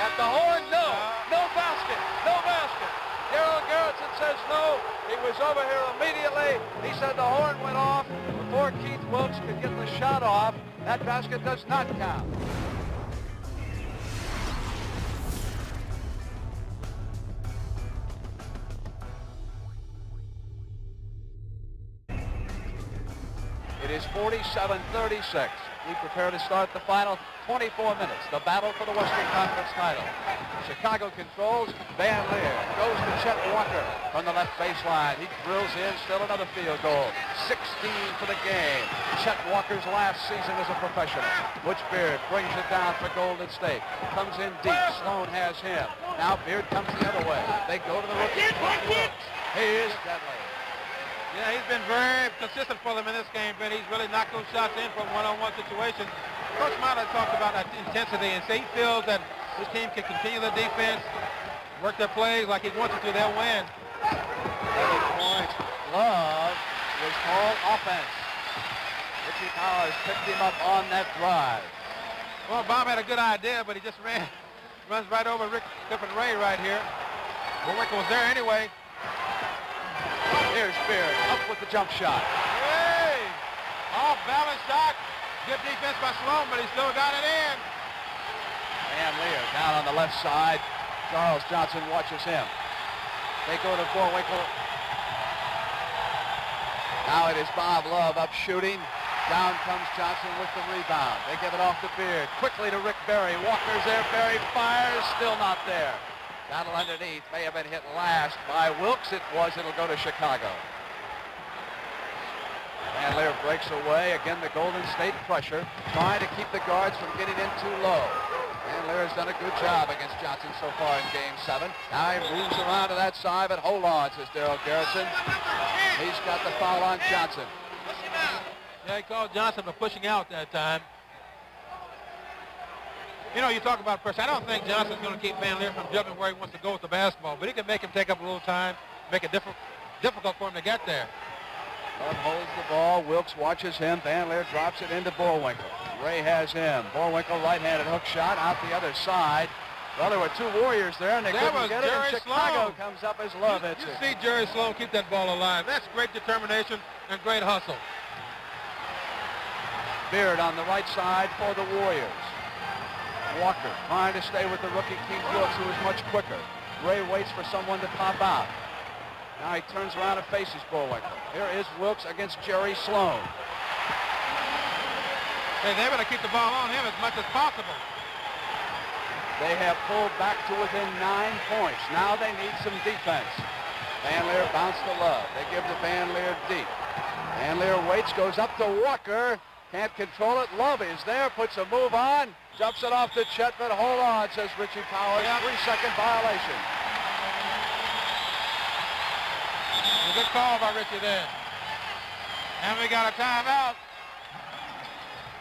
S1: At the horn, no. No basket. No basket. Darryl Garrison says no. He was over here immediately. He said the horn went off before Keith Wilkes could get the shot off. That basket does not count. It is 47-36. We prepare to start the final 24 minutes. The battle for the Western Conference title. Chicago controls. Van Leer goes to Chet Walker from the left baseline. He drills in. Still another field goal. 16 for the game. Chet Walker's last season as a professional. Butch Beard brings it down for Golden State. Comes in deep. Sloan has him. Now Beard comes the other way. They go to the rookie. He is deadly.
S2: Yeah, he's been very consistent for them in this game, but he's really knocked those shots in from one-on-one situations. Coach Motta talked about that intensity, and so he feels that this team can continue the defense, work their plays like he wants it to, they'll win.
S1: 7 points. Love was called offense. Richie Powers picked him up on that drive.
S2: Well, Bob had a good idea, but he just runs right over Rick Clifford Ray right here. Bullwinkle was there anyway.
S1: Here's Beard up with the jump shot.
S2: Hey! Off balance shot. Good defense by Sloan, but he still got it in.
S1: Van Leer down on the left side. Charles Johnson watches him. They go to Bullwinkle. Now it is Bob Love up shooting. Down comes Johnson with the rebound. They give it off to Beard. Quickly to Rick Berry. Walker's there. Berry fires. Still not there. Battle underneath. May have been hit last by Wilkes. It was. It'll go to Chicago. Van Leer breaks away. Again, the Golden State pressure, trying to keep the guards from getting in too low. Van Leer has done a good job against Johnson so far in Game 7. Now he moves around to that side, but hold on, says Darryl Garrison. He's got the foul on Johnson.
S2: Yeah, he called Johnson for pushing out that time. You know, you talk about pressure. I don't think Johnson's going to keep Van Leer from jumping where he wants to go with the basketball, but he can make him take up a little time, make it difficult for him to get there.
S1: Love holds the ball. Wilkes watches him. Van Leer drops it into Bullwinkle. Ray has him. Bullwinkle right-handed hook shot out the other side. Well, there were 2 Warriors there, and they couldn't get it. And Chicago comes up as Love hits it.
S2: You see Jerry Sloan keep that ball alive. That's great determination and great hustle.
S1: Beard on the right side for the Warriors. Walker trying to stay with the rookie Keith Wilkes, who is much quicker. Ray waits for someone to pop out. Now he turns around and faces Bullwinkle. Here is Wilkes against Jerry Sloan.
S2: Hey, they're going to keep the ball on him as much as possible.
S1: They have pulled back to within 9 points. Now they need some defense. Van Leer bounced to Love. They give to Van Leer deep. Van Leer waits, goes up to Walker. Can't control it. Love is there, puts a move on. Jumps it off to Chetman. Hold on, says Richie Powers. 3-second violation.
S2: A good call by Richie there. And we got a timeout.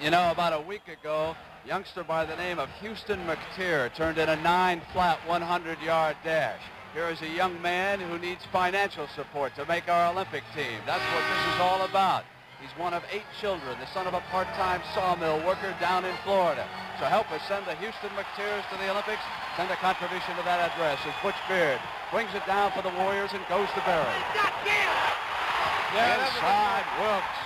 S1: You know, about a week ago, youngster by the name of Houston McTeer turned in a 9-flat 100-yard dash. Here is a young man who needs financial support to make our Olympic team. That's what this is all about. He's one of 8 children, the son of a part-time sawmill worker down in Florida. So help us send the Houston McTeers to the Olympics. Send a contribution to that address as Butch Beard brings it down for the Warriors and goes to Berry. Inside Wilkes.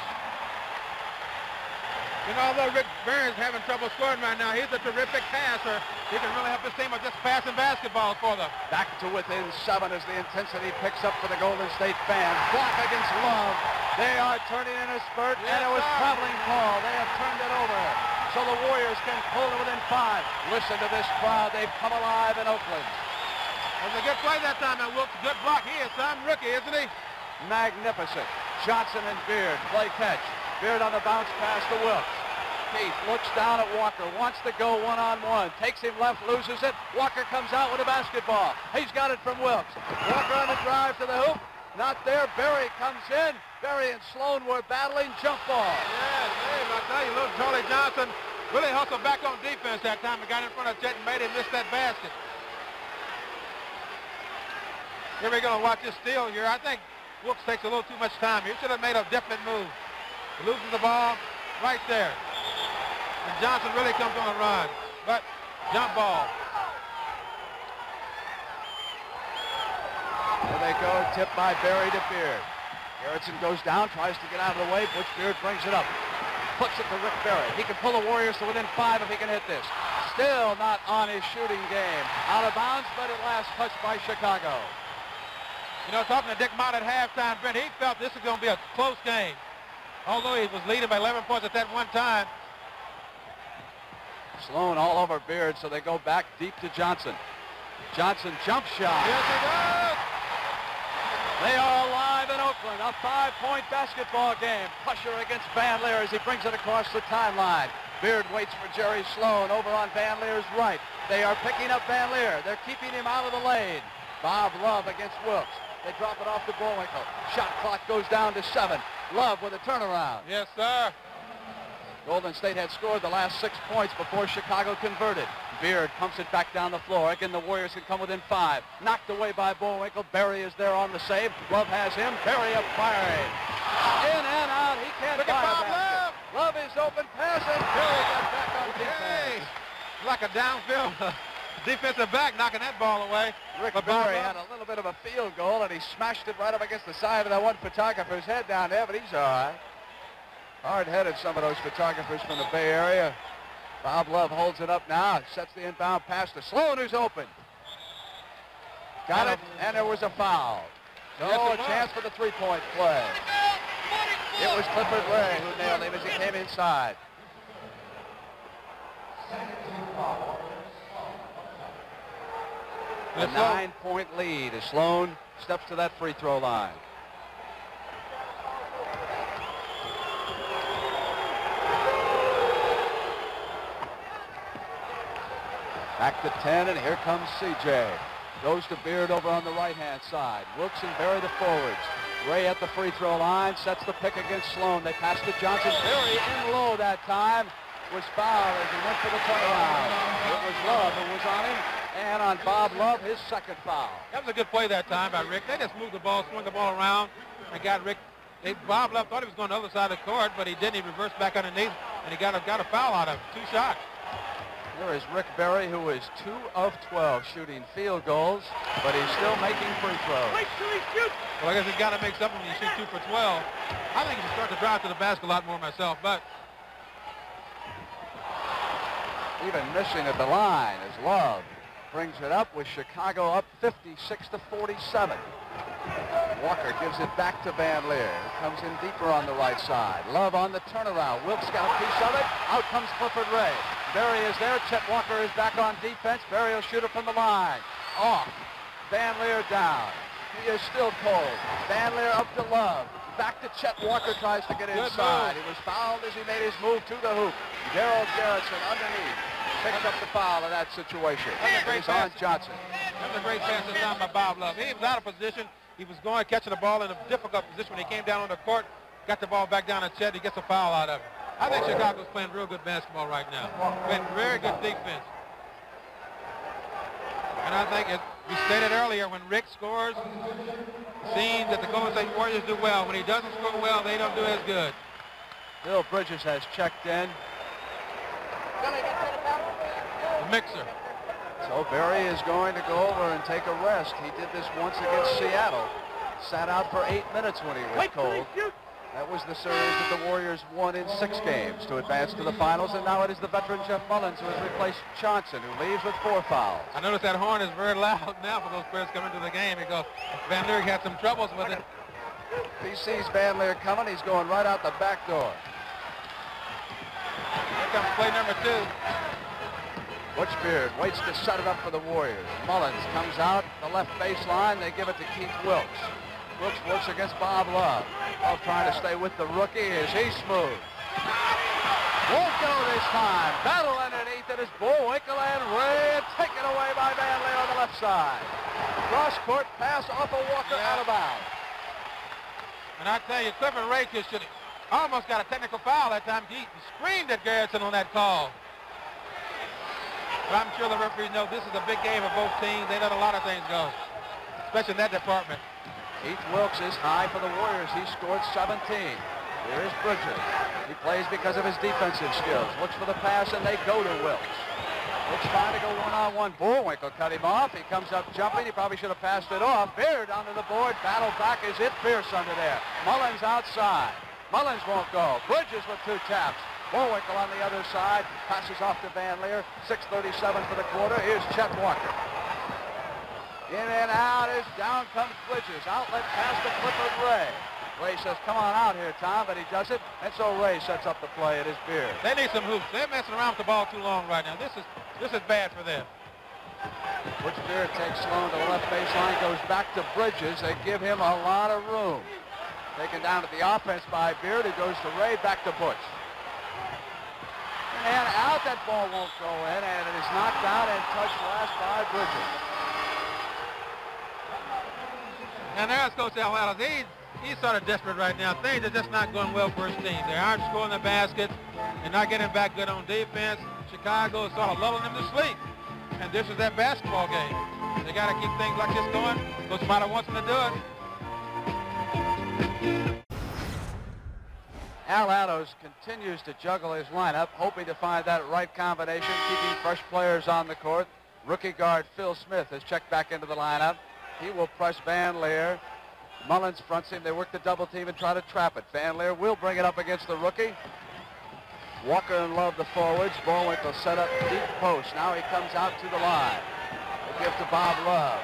S2: You know, although Rick Barry's having trouble scoring right now, he's a terrific passer. He can really help this team with just passing basketball for them.
S1: Back to within 7 as the intensity picks up for the Golden State fans. Block against Love. They are turning in a spurt, and it was traveling call. They have turned it over. So the Warriors can pull it within 5. Listen to this crowd. They've come alive in Oakland.
S2: It was a good play that time, and Wilkes, good block. He is some rookie, isn't he?
S1: Magnificent. Johnson and Beard play catch. Beard on the bounce pass to Wilkes. Keith looks down at Walker, wants to go one-on-one, takes him left, loses it. Walker comes out with a basketball. He's got it from Wilkes. Walker on the drive to the hoop. Not there. Berry comes in. Berry and Sloan were battling jump ball.
S2: Yes, Dave, I tell you, little Charlie Johnson really hustled back on defense that time and got in front of Chet and made him miss that basket. Here we're going to watch this steal here. I think Wilkes takes a little too much time here. He should have made a definite move. He loses the ball right there. And Johnson really comes on a run. But jump ball.
S1: There they go, tipped by Berry to Beard. Garrettson goes down, tries to get out of the way. Butch Beard brings it up. Puts it to Rick Berry. He can pull the Warriors to within 5 if he can hit this. Still not on his shooting game. Out of bounds, but at last touched by Chicago.
S2: You know, talking to Dick Mott at halftime, Brent, he felt this was going to be a close game. Although he was leading by 11 points at that one time.
S1: Sloan all over Beard, so they go back deep to Johnson. Johnson jump shot.
S2: Yes, he does.
S1: They are alive in Oakland. A 5-point basketball game. Pusher against Van Leer as he brings it across the timeline. Beard waits for Jerry Sloan over on Van Leer's right. They are picking up Van Leer. They're keeping him out of the lane. Bob Love against Wilkes. They drop it off to Bullwinkle. Shot clock goes down to 7. Love with a turnaround.
S2: Yes, sir.
S1: Golden State had scored the last 6 points before Chicago converted. Beard pumps it back down the floor. Again, the Warriors can come within 5. Knocked away by Bullwinkle. Berry is there on the save. Love has him. Berry up firing. In and out. He can't buy a basket. Love is open. Pass and Berry got back on defense.
S2: Like a downfield defensive back knocking that ball away.
S1: Rick Berry had a little bit of a field goal, and he smashed it right up against the side of that one photographer's head down there, but he's all right. Hard-headed, some of those photographers from the Bay Area. Bob Love holds it up now. Sets the inbound pass to Sloan, who's open. Got it, and there was a foul. So a chance for the three-point play. It was Clifford Ray who nailed him as he came inside. A 9-point lead as Sloan steps to that free throw line. Back to 10, and here comes C.J. Goes to Beard over on the right-hand side. Wilkes and Berry the forwards. Ray at the free throw line, sets the pick against Sloan. They pass to Johnson. Berry in low that time. Was fouled as he went for the turnaround. It was Love who was on him. And on Bob Love, his second foul.
S2: That was a good play that time by Rick. They just moved the ball, swung the ball around, and got Rick. Bob Love thought he was going to the other side of the court, but he didn't. He reversed back underneath, and he got a foul out of it. 2 shots.
S1: Here is Rick Berry, who is 2 of 12 shooting field goals, but he's still making free throws.
S3: Wait till he shoots.
S2: Well, I guess he's got to make something when you shoot 2 for 12. I think he should start to drive to the basket a lot more myself, but
S1: even missing at the line as Love brings it up with Chicago up 56-47. Walker gives it back to Van Leer. He comes in deeper on the right side. Love on the turnaround. Wilkes got a piece of it. Out comes Clifford Ray. Berry is there. Chet Walker is back on defense. Berry will shoot it from the line. Off. Van Leer down. He is still cold. Van Leer up to Love. Back to Chet Walker, tries to get inside. He was fouled as he made his move to the hoop. Darrell Garrison underneath. Picks up the foul in that situation. He's on Johnson.
S2: That's a great pass this time by Bob Love. He was out of position. He was going, catching the ball in a difficult position when he came down on the court. Got the ball back down to Chet. He gets a foul out of it. I think Chicago's playing real good basketball right now. Playing very good defense. And I think, as we stated earlier, when Rick scores, seems that the Golden State Warriors do well. When he doesn't score well, they don't do as good.
S1: Bill Bridges has checked in.
S2: The mixer.
S1: So Berry is going to go over and take a rest. He did this once against Seattle. Sat out for 8 minutes when he was cold. That was the series that the Warriors won in 6 games to advance to the finals, and now it is the veteran Jeff Mullins who has replaced Johnson, who leaves with 4 fouls.
S2: I notice that horn is very loud now for those players coming into the game because Van Leer had some troubles with it.
S1: He sees Van Leer coming. He's going right out the back door.
S2: Here comes play number 2.
S1: Butch Beard waits to set it up for the Warriors. Mullins comes out the left baseline. They give it to Keith Wilkes. Wilkes works against Bob Love. Love trying to stay with the rookie. Is he smooth? Won't go this time. Battle underneath it is Bullwinkle and Ray, taken away by Van Leer on the left side. Cross-court pass off of Walker out of bounds.
S2: And I tell you, Clifford Ray just should almost got a technical foul that time. He screamed at Garrison on that call. But I'm sure the referees know this is a big game for both teams. They let a lot of things go, especially in that department.
S1: Keith Wilkes is high for the Warriors. He scored 17. Here's Bridges. He plays because of his defensive skills. Looks for the pass, and they go to Wilkes. Wilkes trying to go one-on-one. Bullwinkle cut him off. He comes up jumping. He probably should have passed it off. Beard onto the board. Battle back. Is it fierce under there? Mullins outside. Mullins won't go. Bridges with 2 taps. Bullwinkle on the other side. Passes off to Van Leer. 6:37 for the quarter. Here's Chet Walker. In and out is down comes Bridges. Outlet pass to Clifford Ray. Ray says, come on out here, Tom, but he does it. And so Ray sets up the play at his Beard.
S2: They need some hoops. They're messing around with the ball too long right now. This is bad for them.
S1: Butch Beard takes Sloan to the left baseline, goes back to Bridges. They give him a lot of room. Taken down at the offense by Beard. It goes to Ray, back to Butch. And out, that ball won't go in, and it is knocked out and touched last by Bridges.
S2: And there's Coach Al Adams. He's sort of desperate right now. Things are just not going well for his team. They aren't scoring the baskets. They're not getting back good on defense. Chicago is sort of lulling them to sleep. And this is their basketball game. They got to keep things like this going. Coach Mata wants them to do it.
S1: Al Adams continues to juggle his lineup, hoping to find that right combination, keeping fresh players on the court. Rookie guard Phil Smith has checked back into the lineup. He will press Van Leer. Mullins fronts him. They work the double team and try to trap it. Van Leer will bring it up against the rookie. Walker and Love the forwards. Bullwinkle set up deep post. Now he comes out to the line. They give to Bob Love.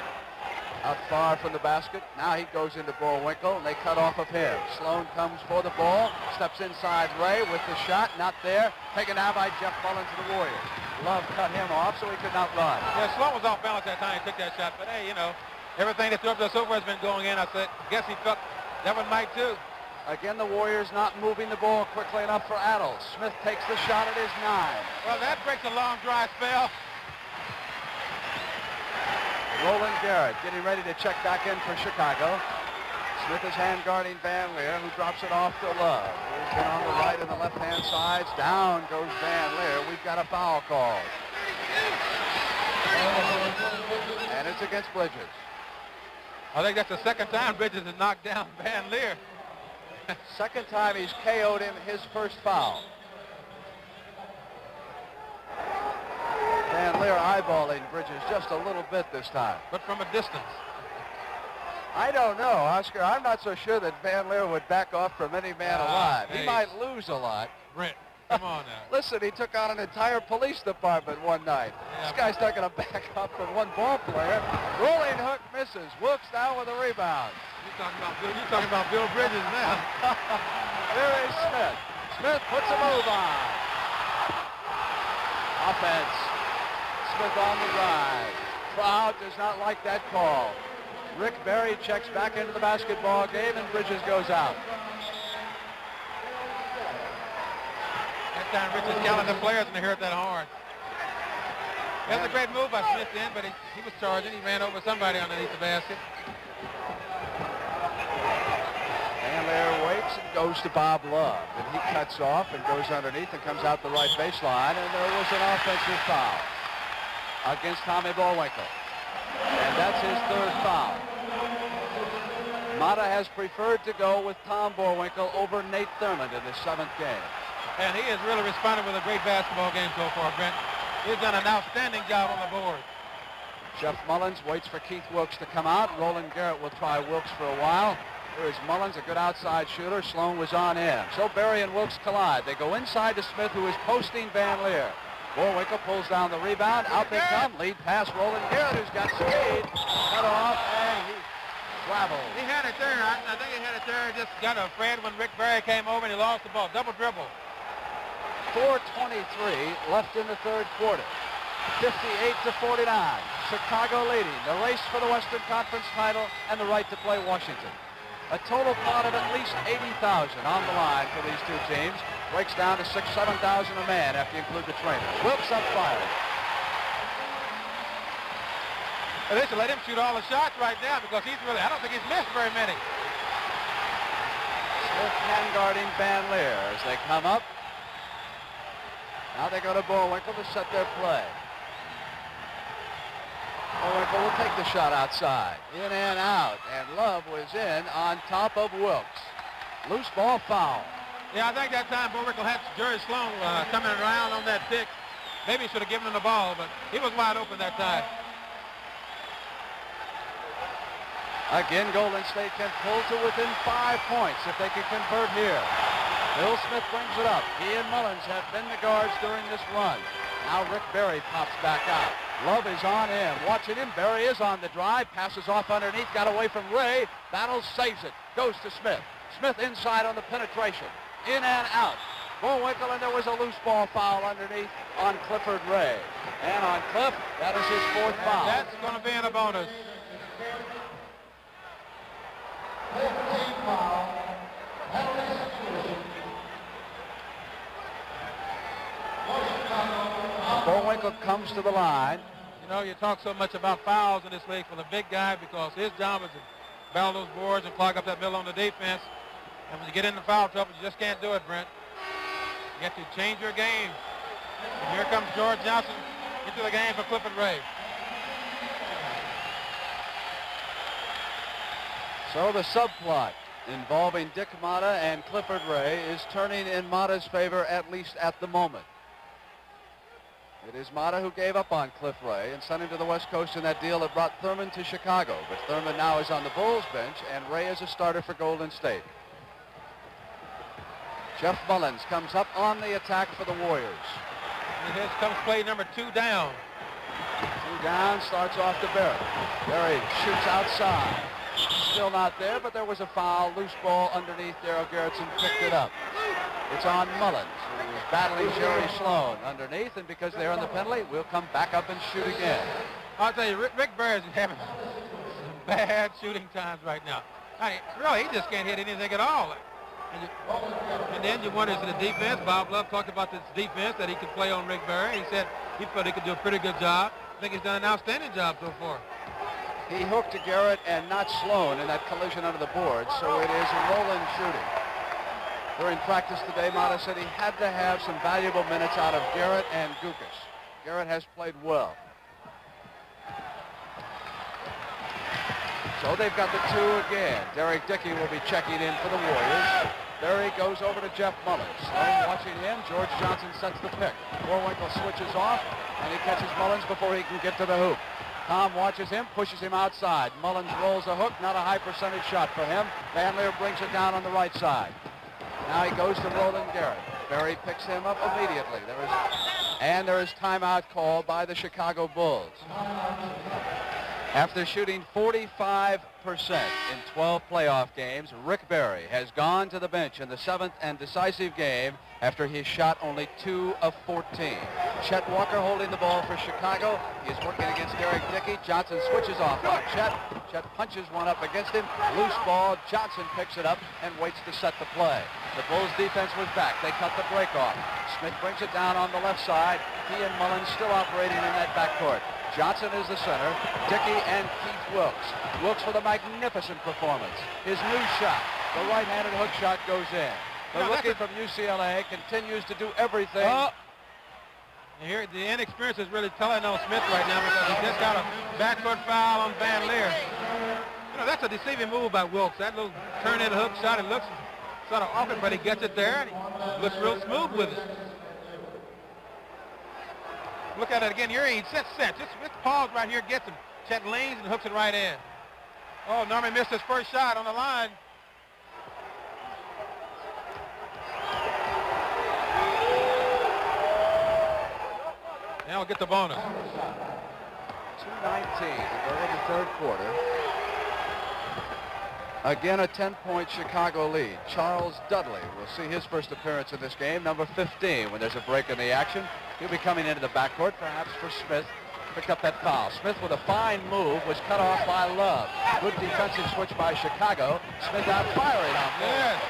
S1: Out far from the basket. Now he goes into Bullwinkle, and they cut off of him. Sloan comes for the ball. Steps inside Ray with the shot. Not there. Taken out by Jeff Mullins to the Warriors. Love cut him off so he could not run.
S2: Yeah, Sloan was off balance that time he took that shot. But, hey, you know, everything that threw up to so far has been going in. I guess he felt that one might too.
S1: Again, the Warriors not moving the ball quickly enough for Adams. Smith takes the shot at his 9.
S2: Well, that breaks a long, dry spell.
S1: Roland Garrett getting ready to check back in for Chicago. Smith is hand guarding Van Leer, who drops it off to Love. He's been on the right and the left-hand sides. Down goes Van Leer. We've got a foul call. And it's against Bridges.
S2: I think that's the second time Bridges has knocked down Van Leer.
S1: Second time he's KO'd him, his first foul. Van Leer eyeballing Bridges just a little bit this time.
S2: But from a distance.
S1: I don't know, Oscar. I'm not so sure that Van Leer would back off from any man alive.
S2: Hey.
S1: He might lose a lot.
S2: Brent, come on now.
S1: Listen, he took on an entire police department one night.
S2: Yeah.
S1: This guy's not going to back up from one ball player. Rolling hook misses. Wilkes down with a rebound.
S2: You're talking about Bill Bridges now.
S1: Here is Smith. Smith puts a move on. Offense. Smith on the drive. Crowd does not like that call. Rick Barry checks back into the basketball game, and Bridges goes out.
S2: That time Richards yelling at the players and they heard that horn. That was a great move by Smith then, but he was charging. He ran over somebody underneath the basket.
S1: And there waits and goes to Bob Love. And he cuts off and goes underneath and comes out the right baseline. And there was an offensive foul against Tommy Bullwinkle. And that's his third foul. Mata has preferred to go with Tom Bullwinkle over Nate Thurmond in the 7th game.
S2: And he has really responded with a great basketball game so far, Brent. He's done an outstanding job on the board.
S1: Jeff Mullins waits for Keith Wilkes to come out. Roland Garrett will try Wilkes for a while. Here is Mullins, a good outside shooter. Sloan was on him. So Barry and Wilkes collide. They go inside to Smith, who is posting Van Leer. Bullwinkle pulls down the rebound. Out they come. Lead pass, Roland Garrett, who's got speed. Cut off, and he traveled.
S2: He had it there. I think he had it there. Just got afraid when Rick Barry came over and he lost the ball. Double dribble.
S1: 4:23 left in the third quarter. 58-49. Chicago leading the race for the Western Conference title and the right to play Washington. A total crowd of at least 80,000 on the line for these two teams. Breaks down to 6,000, 7,000 a man after you include the trainers. Wilkes up firing.
S2: Well, they should let him shoot all the shots right now because he's really, I don't think he's missed very many.
S1: Smith hand guarding Van Leer as they come up. Now they go to Bullwinkle to set their play. Bullwinkle will take the shot outside. In and out. And Love was in on top of Wilkes. Loose ball foul.
S2: Yeah, I think that time Bullwinkle had Jerry Sloan coming around on that pick. Maybe he should have given him the ball, but he was wide open that time.
S1: Again, Golden State can pull to within 5 points if they can convert here. Bill Smith brings it up. He and Mullins have been the guards during this run. Now Rick Barry pops back out. Love is on him. Watching him. Barry is on the drive. Passes off underneath. Got away from Ray. Battles, saves it. Goes to Smith. Smith inside on the penetration. In and out. Bullwinkle, and there was a loose ball foul underneath on Clifford Ray. And on Cliff, that is his 4th foul.
S2: That's going to be in a bonus.
S1: Bullwinkle comes to the line.
S2: You know, you talk so much about fouls in this league for the big guy because his job is to battle those boards and clog up that middle on the defense. And when you get into foul trouble, you just can't do it, Brent. You have to change your game. And here comes George Johnson into the game for Clifford Ray.
S1: So the subplot involving Dick Mata and Clifford Ray is turning in Mata's favor, at least at the moment. It is Mata who gave up on Cliff Ray and sent him to the West Coast in that deal that brought Thurmond to Chicago. But Thurmond now is on the Bulls bench, and Ray is a starter for Golden State. Jeff Mullins comes up on the attack for the Warriors.
S2: And here comes play number 2 down.
S1: 2 down, starts off to Barry. Barry shoots outside. Still not there, but there was a foul. Loose ball underneath. Darryl Garrettson picked it up. It's on Mullins, who is battling Jerry Sloan underneath, and because they're on the penalty, we'll come back up and shoot again.
S2: I'll tell you, Rick Barry is having some bad shooting times right now. I mean, really, he just can't hit anything at all. And then you wonder, is it a defense? Bob Love talked about this defense that he could play on Rick Barry. He said he thought he could do a pretty good job. I think he's done an outstanding job so far.
S1: He hooked to Garrett and not Sloan in that collision under the board, so it is rolling shooting. During practice today, Mata said he had to have some valuable minutes out of Garrett and Gukas. Garrett has played well. So they've got the 2 again. Derek Dickey will be checking in for the Warriors. Barry goes over to Jeff Mullins. Sloan watching him. George Johnson sets the pick. Bullwinkle switches off, and he catches Mullins before he can get to the hoop. Tom watches him, pushes him outside. Mullins rolls a hook, not a high percentage shot for him. Van Leer brings it down on the right side. Now he goes to Roland Garrett. Barry picks him up immediately. There is timeout called by the Chicago Bulls. After shooting 45% in 12 playoff games, Rick Barry has gone to the bench in the 7th and decisive game after he shot only 2 of 14. Chet Walker holding the ball for Chicago. He is working against Derek Dickey. Johnson switches off on Chet. Chet punches one up against him. Loose ball. Johnson picks it up and waits to set the play. The Bulls defense was back. They cut the break off. Smith brings it down on the left side. He and Mullins still operating in that backcourt. Johnson is the center. Dickey and Keith Wilkes. Wilkes with a magnificent performance. His new shot, the right-handed hook shot, goes in. The rookie from UCLA continues to do everything.
S2: Here, the inexperience is really telling on Smith right now because he just got a backfoot foul on Van Leer. You know, that's a deceiving move by Wilkes. That little turn-in hook shot, it looks sort of awkward, but he gets it there, and he looks real smooth with it. Look at it again. Here he sets. Just pause right here, gets him. Chet leans and hooks it right in. Oh, Norman missed his first shot on the line. Now we'll get the bonus.
S1: 2:19 to go in the third quarter. Again, a 10-point Chicago lead. Charles Dudley will see his first appearance in this game, number 15, when there's a break in the action. He'll be coming into the backcourt, perhaps for Smith. Picked up that foul. Smith with a fine move was cut off by Love. Good defensive switch by Chicago. Smith out firing on
S2: Yes.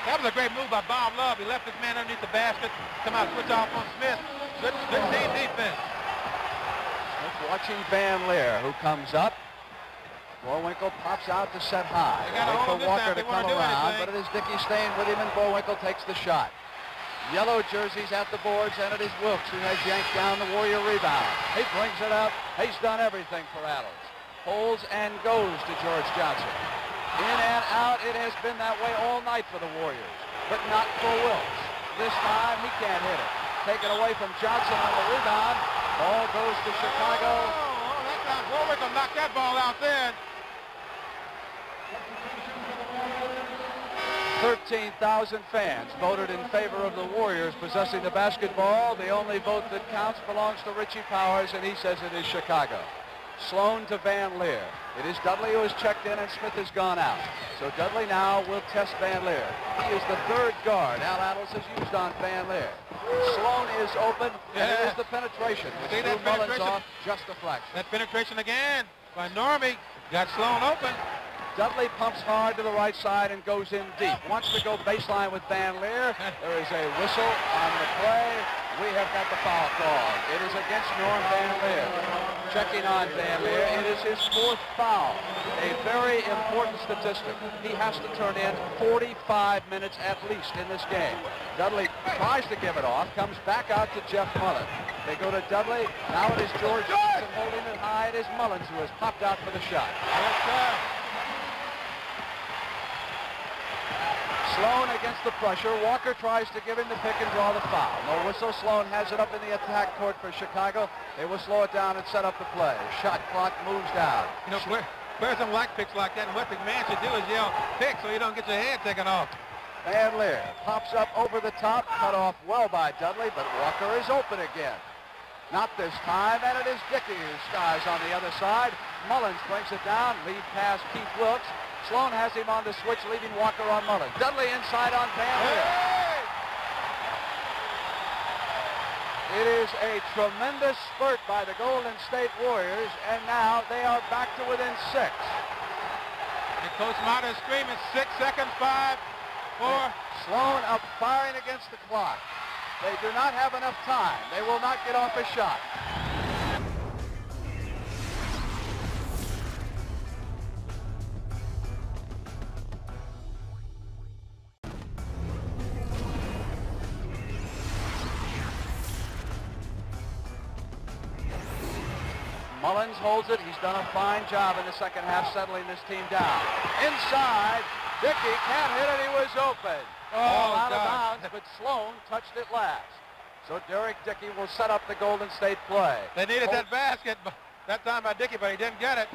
S2: That was a great move by Bob Love. He left his man underneath the basket, come out, switch off on Smith. Good team defense.
S1: Smith watching Van Leer, who comes up. Bullwinkle pops out to set high. Wait for Walker to come around, but it is Dickey staying with him, and Bullwinkle takes the shot. Yellow jerseys at the boards, and it is Wilkes who has yanked down the Warrior rebound. He brings it up. He's done everything for Adams. Holds and goes to George Johnson. In and out, it has been that way all night for the Warriors, but not for Wilkes. This time, he can't hit it. Taken away from Johnson on the rebound. Ball goes to Chicago.
S2: Oh, that time Bullwinkle knocked that ball out there.
S1: 13,000 fans voted in favor of the Warriors possessing the basketball. The only vote that counts belongs to Richie Powers, and he says it is Chicago. Sloan to Van Leer. It is Dudley who has checked in, and Smith has gone out. So Dudley now will test Van Leer. He is the third guard Al Attles has used on Van Leer. Sloan is open, and it is the penetration.
S2: See that
S1: Mullins
S2: penetration?
S1: off, just a flash.
S2: That penetration again by Normie. Got Sloan open.
S1: Dudley pumps hard to the right side and goes in deep. Wants to go baseline with Van Leer. There is a whistle on the play. We have got the foul called. It is against Norm Van Leer. Checking on Van Leer. It is his fourth foul. A very important statistic. He has to turn in 45 minutes at least in this game. Dudley tries to give it off, comes back out to Jeff Mullins. They go to Dudley. Now it is George Johnson holding it high. It is Mullins who has popped out for the shot. Sloan against the pressure. Walker tries to give him the pick and draw the foul. No whistle. Sloan has it up in the attack court for Chicago. They will slow it down and set up the play. Shot clock moves down.
S2: You know, players don't like picks like that, and what the man should do is yell, pick, so you don't get your head taken off.
S1: Van Leer pops up over the top, cut off well by Dudley, but Walker is open again. Not this time, and it is Dickey who skies on the other side. Mullins brings it down, lead pass Keith Wilkes. Sloan has him on the switch, leaving Walker on Mullins. Dudley inside on Van Leer. It is a tremendous spurt by the Golden State Warriors, and now they are back to within 6.
S2: And Coach Mott is screaming 6 seconds, 5, 4.
S1: Sloan up firing against the clock. They do not have enough time. They will not get off a shot. Mullins holds it. He's done a fine job in the second half settling this team down. Inside, Dickey can't hit it. He was open. Ball out of bounds, but Sloan touched it last. So Derek Dickey will set up the Golden State play.
S2: They needed that basket that time by Dickey, but he didn't get it.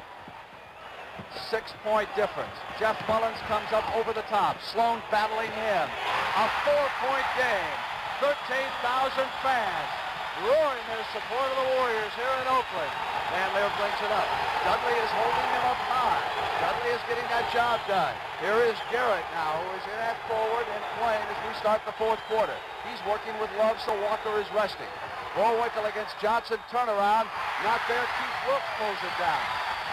S1: 6-point difference. Jeff Mullins comes up over the top. Sloan battling him. A 4-point game. 13,000 fans roaring their support of the Warriors here in Oakland. Van Leer brings it up. Dudley is holding him up high. Dudley is getting that job done. Here is Garrett now, who is in at forward and playing as we start the fourth quarter. He's working with Love, so Walker is resting. Bullwinkle against Johnson, turnaround. Not there. Keith Wilkes pulls it down.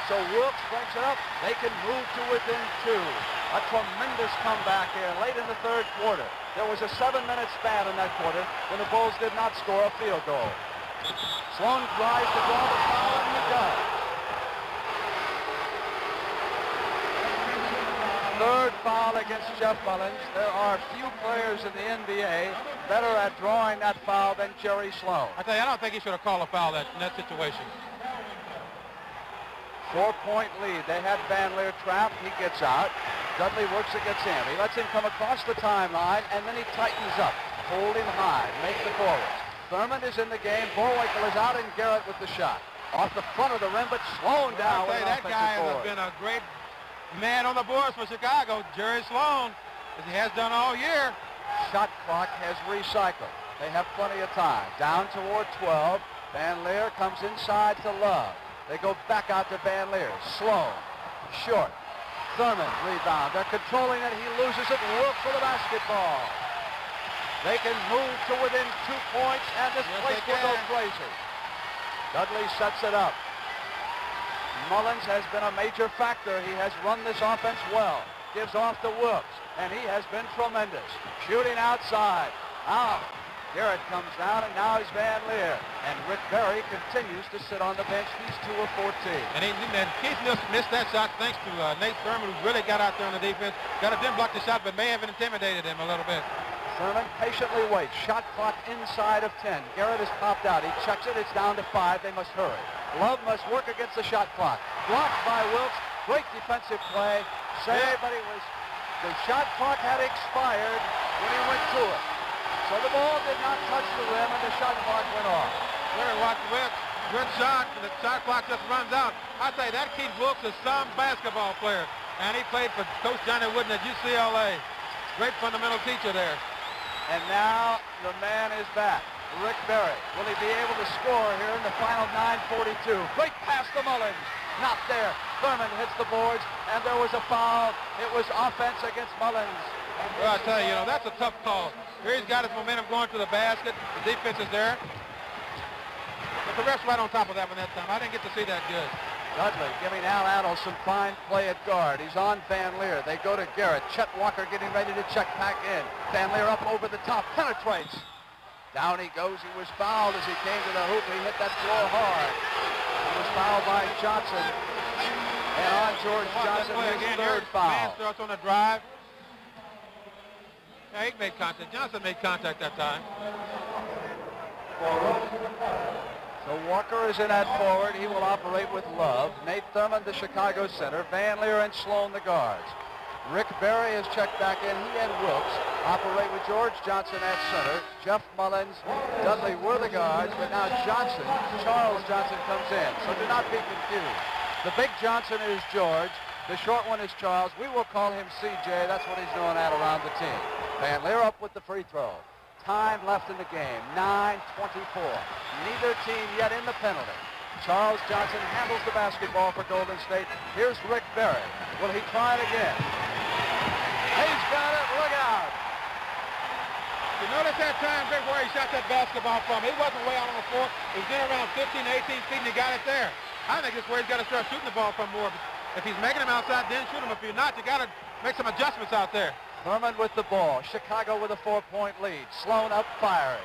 S1: So Wilkes brings it up. They can move to within 2. A tremendous comeback here late in the third quarter. There was a 7-minute span in that quarter when the Bulls did not score a field goal. Sloan tries to draw the foul, and he does. Third foul against Jeff Mullins. There are few players in the NBA better at drawing that foul than Jerry Sloan.
S2: I tell you, I don't think he should have called a foul in that situation.
S1: 4-point lead. They had Van Leer trapped. He gets out. Dudley works against him. He lets him come across the timeline, and then he tightens up. Hold him high. Make the forwards. Thurman is in the game. Bullwinkle is out, and Garrett with the shot. Off the front of the rim, but Sloan down with an
S2: that guy has been a great man on the boards for Chicago, Jerry Sloan, as he has done all year.
S1: Shot clock has recycled. They have plenty of time. Down toward 12. Van Leer comes inside to Love. They go back out to Van Leer. Sloan, short. Thurman, rebound. They're controlling it. He loses it. Wilkes for the basketball. They can move to within 2 points, and this place will go crazy. Dudley sets it up. Mullins has been a major factor. He has run this offense well. Gives off to Wilkes, and he has been tremendous. Shooting outside. Out. Garrett comes down, and now he's Van Leer. And Rick Barry continues to sit on the bench. He's 2 of 14.
S2: And Keith missed that shot thanks to Nate Thurman, who really got out there on the defense. Didn't block the shot, but may have intimidated him a little bit.
S1: Thurman patiently waits. Shot clock inside of 10. Garrett is popped out. He checks it. It's down to 5. They must hurry. Love must work against the shot clock. Blocked by Wilkes. Great defensive play. Saved, but the shot clock had expired when he went to it. So the ball did not touch the rim, and the shot clock went off.
S2: There, watch Wilkes. Good shot, and the shot clock just runs out. I tell you, that Keith Wilkes is some basketball player, and he played for Coach Johnny Wooden at UCLA. Great fundamental teacher there.
S1: And now the man is back. Rick Barry. Will he be able to score here in the final 9:42? Great pass to Mullins. Not there. Thurman hits the boards, and there was a foul. It was offense against Mullins.
S2: Well, I tell you, that's a tough call. Here he's got his momentum going to the basket. The defense is there. But the ref's right on top of that one that time. I didn't get to see that good.
S1: Dudley giving Al Adel some fine play at guard. He's on Van Leer. They go to Garrett. Chet Walker getting ready to check back in. Van Leer up over the top. Penetrates. Down he goes. He was fouled as he came to the hoop. He hit that floor hard. He was fouled by Johnson. And on George Johnson, his third foul.
S2: Man starts on a drive. Yeah, he made contact. Johnson made contact that time.
S1: So Walker is in at forward. He will operate with Love. Nate Thurman, the Chicago center. Van Leer and Sloan, the guards. Rick Barry is checked back in. He and Wilkes operate with George Johnson at center. Jeff Mullins, Dudley were the guards, but now Johnson, Charles Johnson comes in. So do not be confused. The big Johnson is George. The short one is Charles. We will call him CJ. That's what he's known at around the team. Van Leer up with the free throw. Time left in the game, 9:24. Neither team yet in the penalty. Charles Johnson handles the basketball for Golden State. Here's Rick Barry. Will he try it again? He's got it. Look out.
S2: You notice that time, Rick, where he shot that basketball from. He wasn't way out on the floor. It was in around 15, 18 feet, and he got it there. I think this is where he's got to start shooting the ball from more. If he's making them outside, then shoot him. If you're not, you got to make some adjustments out there.
S1: Thurman with the ball. Chicago with a 4-point lead. Sloan up firing.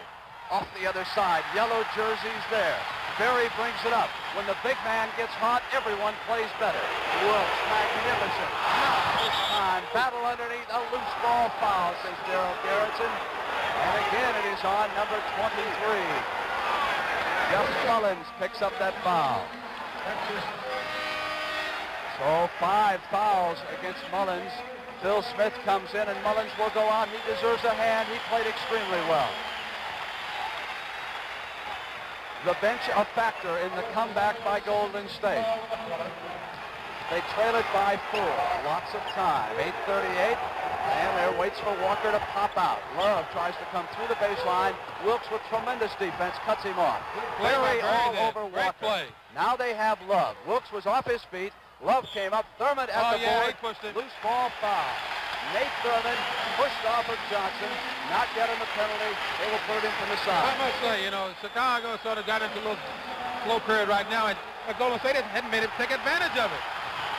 S1: Off the other side. Yellow jerseys there. Barry brings it up. When the big man gets hot, everyone plays better. Wilkes, magnificent. Not this time. Battle underneath. A loose ball foul, says Darryl Garrettson. And again, it is on number 23. Jeff Mullins picks up that foul. So 5 fouls against Mullins. Phil Smith comes in, and Mullins will go out. He deserves a hand. He played extremely well. The bench a factor in the comeback by Golden State. They trail it by 4. Lots of time. 8:38. And there waits for Walker to pop out. Love tries to come through the baseline. Wilkes with tremendous defense cuts him off. Berry all over Walker.
S2: Play.
S1: Now they have Love. Wilkes was off his feet. Love came up. Thurman at the board.
S2: He pushed it.
S1: Loose ball foul. Nate Thurman pushed off of Johnson. Not getting the penalty. They will put it in from the side.
S2: I must say, you know, Chicago sort of got into a little slow period right now, and Golden State hadn't made it take advantage of it.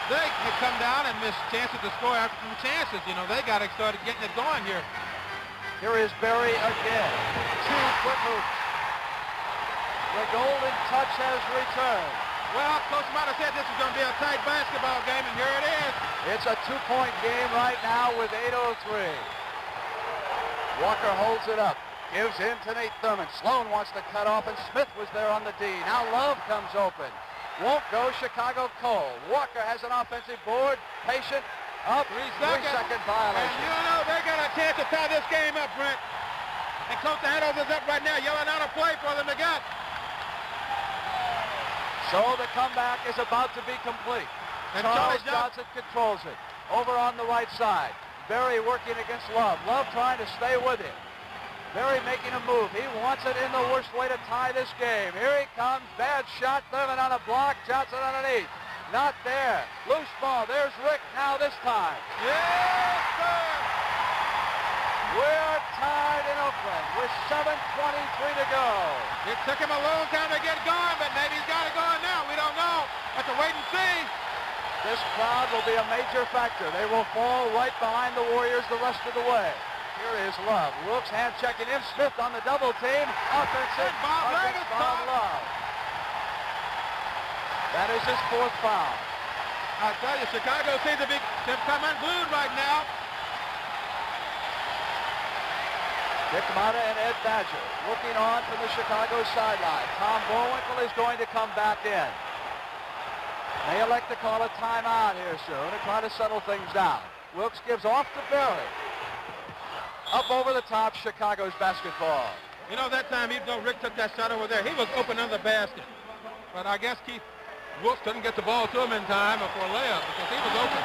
S2: They had come down and missed chances to score after some chances. You know, they got to start getting it going here.
S1: Here is Berry again. 2 quick hoops. The golden touch has returned.
S2: Well, Coach might have said this is going to be a tight basketball game, and here it is.
S1: It's a 2-point game right now with 8:03. Walker holds it up. Gives in to Nate Thurman. Sloan wants to cut off, and Smith was there on the D. Now Love comes open. Won't go. Chicago Cole. Walker has an offensive board. Patient. Up. 3-second violation.
S2: And you know they got a chance to tie this game up, Brent. And Coach Handles is up right now yelling out a play for them to get.
S1: So the comeback is about to be complete.
S2: And
S1: Charles Johnson controls it. Over on the right side. Berry working against Love. Love trying to stay with him. Berry making a move. He wants it in the worst way to tie this game. Here he comes. Bad shot. Thurman on a block. Johnson underneath. Not there. Loose ball. There's Rick now this time.
S2: Yes, sir.
S1: We're tied in Oakland with 7:23 to go.
S2: It took him a long time to get going, but maybe he's got it going now. We don't know. Have to wait and see.
S1: This crowd will be a major factor. They will fall right behind the Warriors the rest of the way. Here is Love. Wilkes hand checking in. Smith on the double team. Offensive against Bob Love. That is his 4th foul.
S2: I tell you, Chicago seems to come unglued right now.
S1: Dick Motta and Ed Badger looking on from the Chicago sideline. Tom Bullwinkle is going to come back in. They elect to call a timeout here soon and try to settle things down. Wilkes gives off to Berry. Up over the top, Chicago's basketball.
S2: You know, that time, even though Rick took that shot over there, he was open under the basket. But I guess Keith Wilkes couldn't get the ball to him in time for a layup because he was open.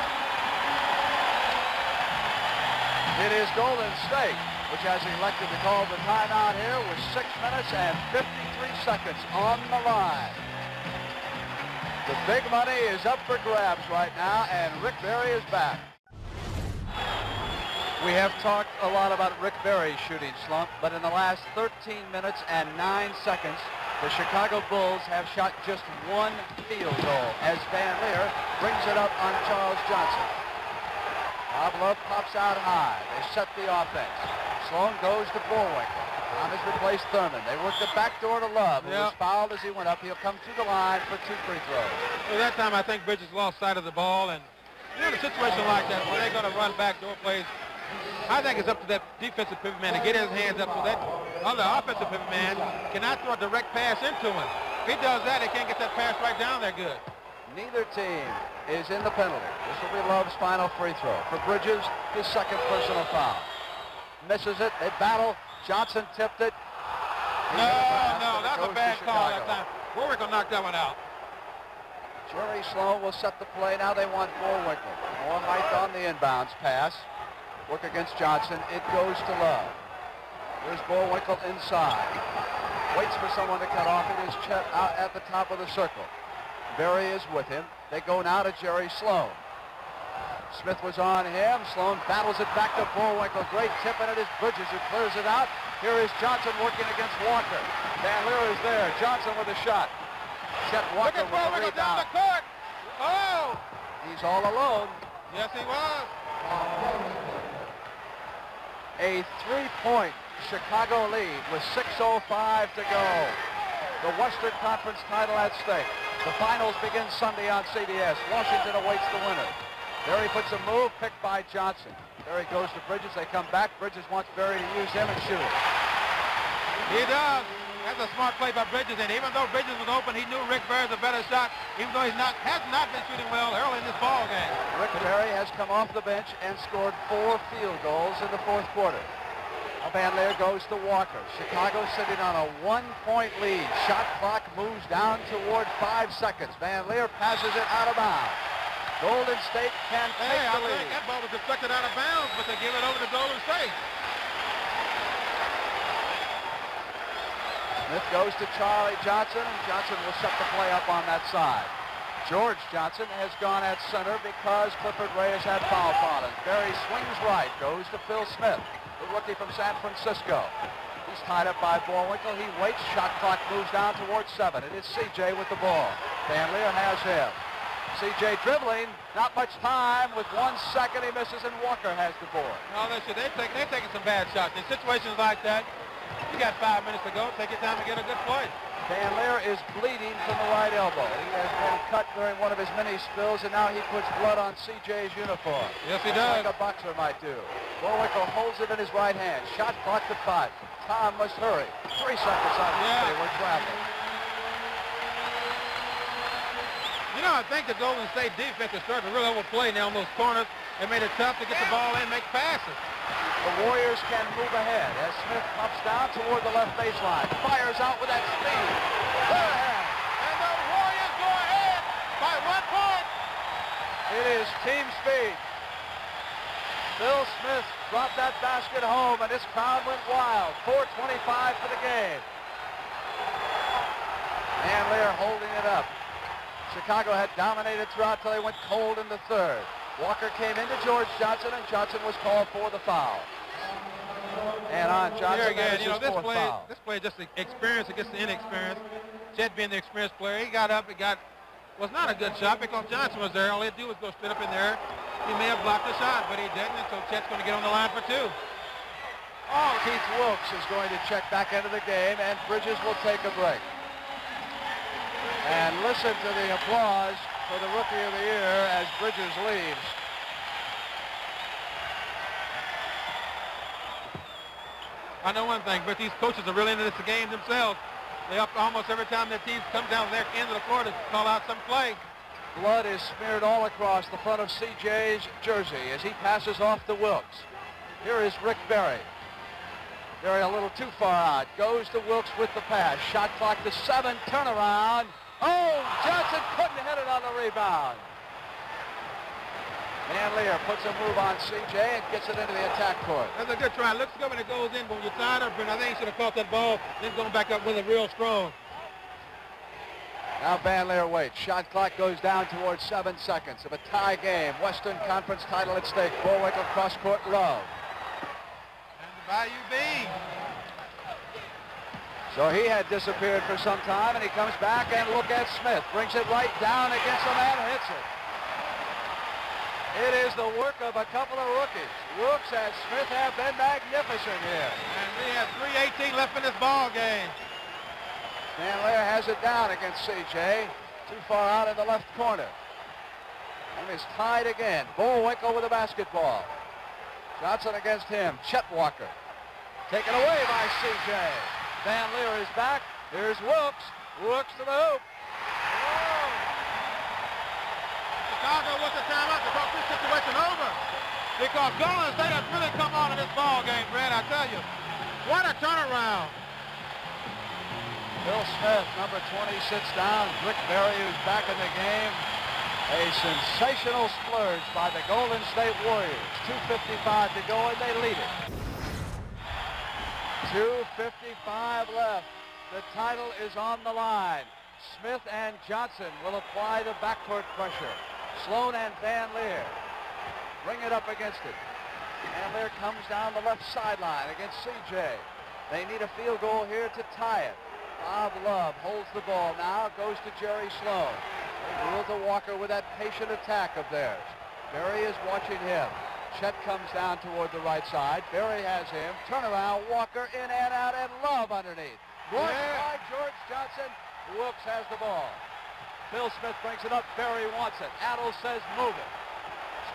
S1: It is Golden State, which has elected to call the timeout here with 6 minutes and 53 seconds on the line. The big money is up for grabs right now, and Rick Berry is back. We have talked a lot about Rick Berry's shooting slump, but in the last 13 minutes and 9 seconds, the Chicago Bulls have shot just 1 field goal as Van Leer brings it up on Charles Johnson. Bob Love pops out high. They set the offense. Sloan goes to Bullwinkle. Thomas replaced Thurman. They work the back door to Love, who was fouled as he went up. He'll come through the line for 2 free throws.
S2: Well, that time I think Bridges lost sight of the ball, and you know, in a situation like that where they're going to run back door plays, I think it's up to that defensive pivot man to get his hands up so that other offensive pivot man cannot throw a direct pass into him. If he does that, he can't get that pass right down there good.
S1: Neither team is in the penalty. This will be Love's final free throw. For Bridges, his 2nd personal foul. Misses it. They battle. Johnson tipped it.
S2: No, that's a bad call that time. Bullwinkle knocked that one out.
S1: Jerry Sloan will set the play. Now they want Bullwinkle. More height on the inbounds pass. Work against Johnson. It goes to Love. Here's Bullwinkle inside. Waits for someone to cut off. It is Chet out at the top of the circle. Berry is with him. They go now to Jerry Sloan. Smith was on him. Sloan battles it back to Bullwinkle. Great tip, and it is Bridges who clears it out. Here is Johnson working against Walker. Van Leer is there. Johnson with a shot. Chet Walker with the rebound.
S2: Down the court. Oh!
S1: He's all alone.
S2: Yes, he was.
S1: A 3-point Chicago lead with 6:05 to go. The Western Conference title at stake. The finals begin Sunday on CBS. Washington awaits the winner. Berry puts a move, picked by Johnson. Berry goes to Bridges. They come back. Bridges wants Berry to use him and shoot it.
S2: He does. That's a smart play by Bridges. And even though Bridges was open, he knew Rick Berry's a better shot, even though has not been shooting well early in this ball game.
S1: Rick Berry has come off the bench and scored 4 field goals in the 4th quarter. Van Leer goes to Walker. Chicago sitting on a 1-point lead. Shot clock moves down toward 5 seconds. Van Leer passes it out of bounds. Golden State can take
S2: I
S1: the lead.
S2: think that ball was deflected out of bounds, but they give it over to Golden State.
S1: Smith goes to Charlie Johnson, and Johnson will set the play up on that side. George Johnson has gone at center because Clifford Reyes had foul problems. Berry swings right, goes to Phil Smith, the rookie from San Francisco. He's tied up by Bullwinkle. He waits. Shot clock moves down towards 7. It is C.J. with the ball. Van Leer has him. C.J. dribbling. Not much time. With 1 second, he misses, and Walker has the board.
S2: No, they're taking some bad shots. In situations like that, you got 5 minutes to go. Take your time to get a good play.
S1: Van Leer is bleeding from the right elbow. He has been cut during one of his mini spills, and now he puts blood on C.J.'s uniform.
S2: Yes, he does.
S1: Like a boxer might do. Bullwinkle holds it in his right hand. Shot clock to 5. Tom must hurry. 3 seconds on the play. We're traveling.
S2: You know, I think the Golden State defense is starting to really overplay now on those corners. They made it tough to get the ball in and make passes.
S1: The Warriors can move ahead as Smith pops down toward the left baseline. Fires out with that speed.
S2: And the Warriors go ahead by 1 point.
S1: It is team speed. Phil Smith dropped that basket home, and this crowd went wild. 4:25 for the game. Van Leer holding it up. Chicago had dominated throughout till they went cold in the third. Walker came into George Johnson, and Johnson was called for the foul. And on Johnson,
S2: again,
S1: that is his fourth foul.
S2: This play just the experience against the inexperience. Chet being the experienced player, he got up, was not a good shot because Johnson was there. All he had to do was go straight up in there. He may have blocked the shot, but he didn't, and so Chet's going to get on the line for 2.
S1: Keith Wilkes is going to check back into the game, and Bridges will take a break. And listen to the applause for the Rookie of the Year as Bridges leaves.
S2: I know one thing, but these coaches are really into this game themselves. They up almost every time their team comes down their end of the floor to call out some play.
S1: Blood is smeared all across the front of C.J.'s jersey as he passes off to Wilkes. Here is Rick Berry. Berry a little too far out. Goes to Wilkes with the pass. Shot clock to 7. Turnaround. Oh, Johnson couldn't hit it on the rebound. Van Leer puts a move on C.J. and gets it into the attack court.
S2: That's a good try. Looks good when it goes in, but when you're tied up, I think he should have caught that ball, then going back up with it real strong.
S1: Now Van Leer waits. Shot clock goes down towards 7 seconds of a tie game. Western Conference title at stake. Bullwinkle cross-court love.
S2: And the Bayou Bean.
S1: So he had disappeared for some time, and he comes back, and look at Smith. Brings it right down against the man, hits it. It is the work of a couple of rookies. Wilkes and Smith have been magnificent here.
S2: And we have 3:18 left in this ball game.
S1: Van Leer has it down against C.J. Too far out in the left corner. And is tied again. Bullwinkle with the basketball. Johnson against him. Chet Walker. Taken away by C.J. Van Leer is back. Here's Wilkes. Wilkes to the hoop.
S2: Chicago wants a timeout to talk this situation over. Because Golden State has really come on in this ball game, Brad, I tell you. What a turnaround.
S1: Phil Smith, number 20, sits down. Rick Berry, who's back in the game. A sensational splurge by the Golden State Warriors. 2:55 to go, and they lead it. 2:55 left. The title is on the line. Smith and Johnson will apply the backcourt pressure. Sloan and Van Leer bring it up against it. Van Leer comes down the left sideline against C.J. They need a field goal here to tie it. Bob Love holds the ball now, goes to Jerry Sloan. They rule to Walker with that patient attack of theirs. Berry is watching him. Chet comes down toward the right side. Berry has him. Turnaround, Walker in and out, and Love underneath. Blocked by George Johnson. Wilkes has the ball. Phil Smith brings it up. Berry wants it. Adles says move it.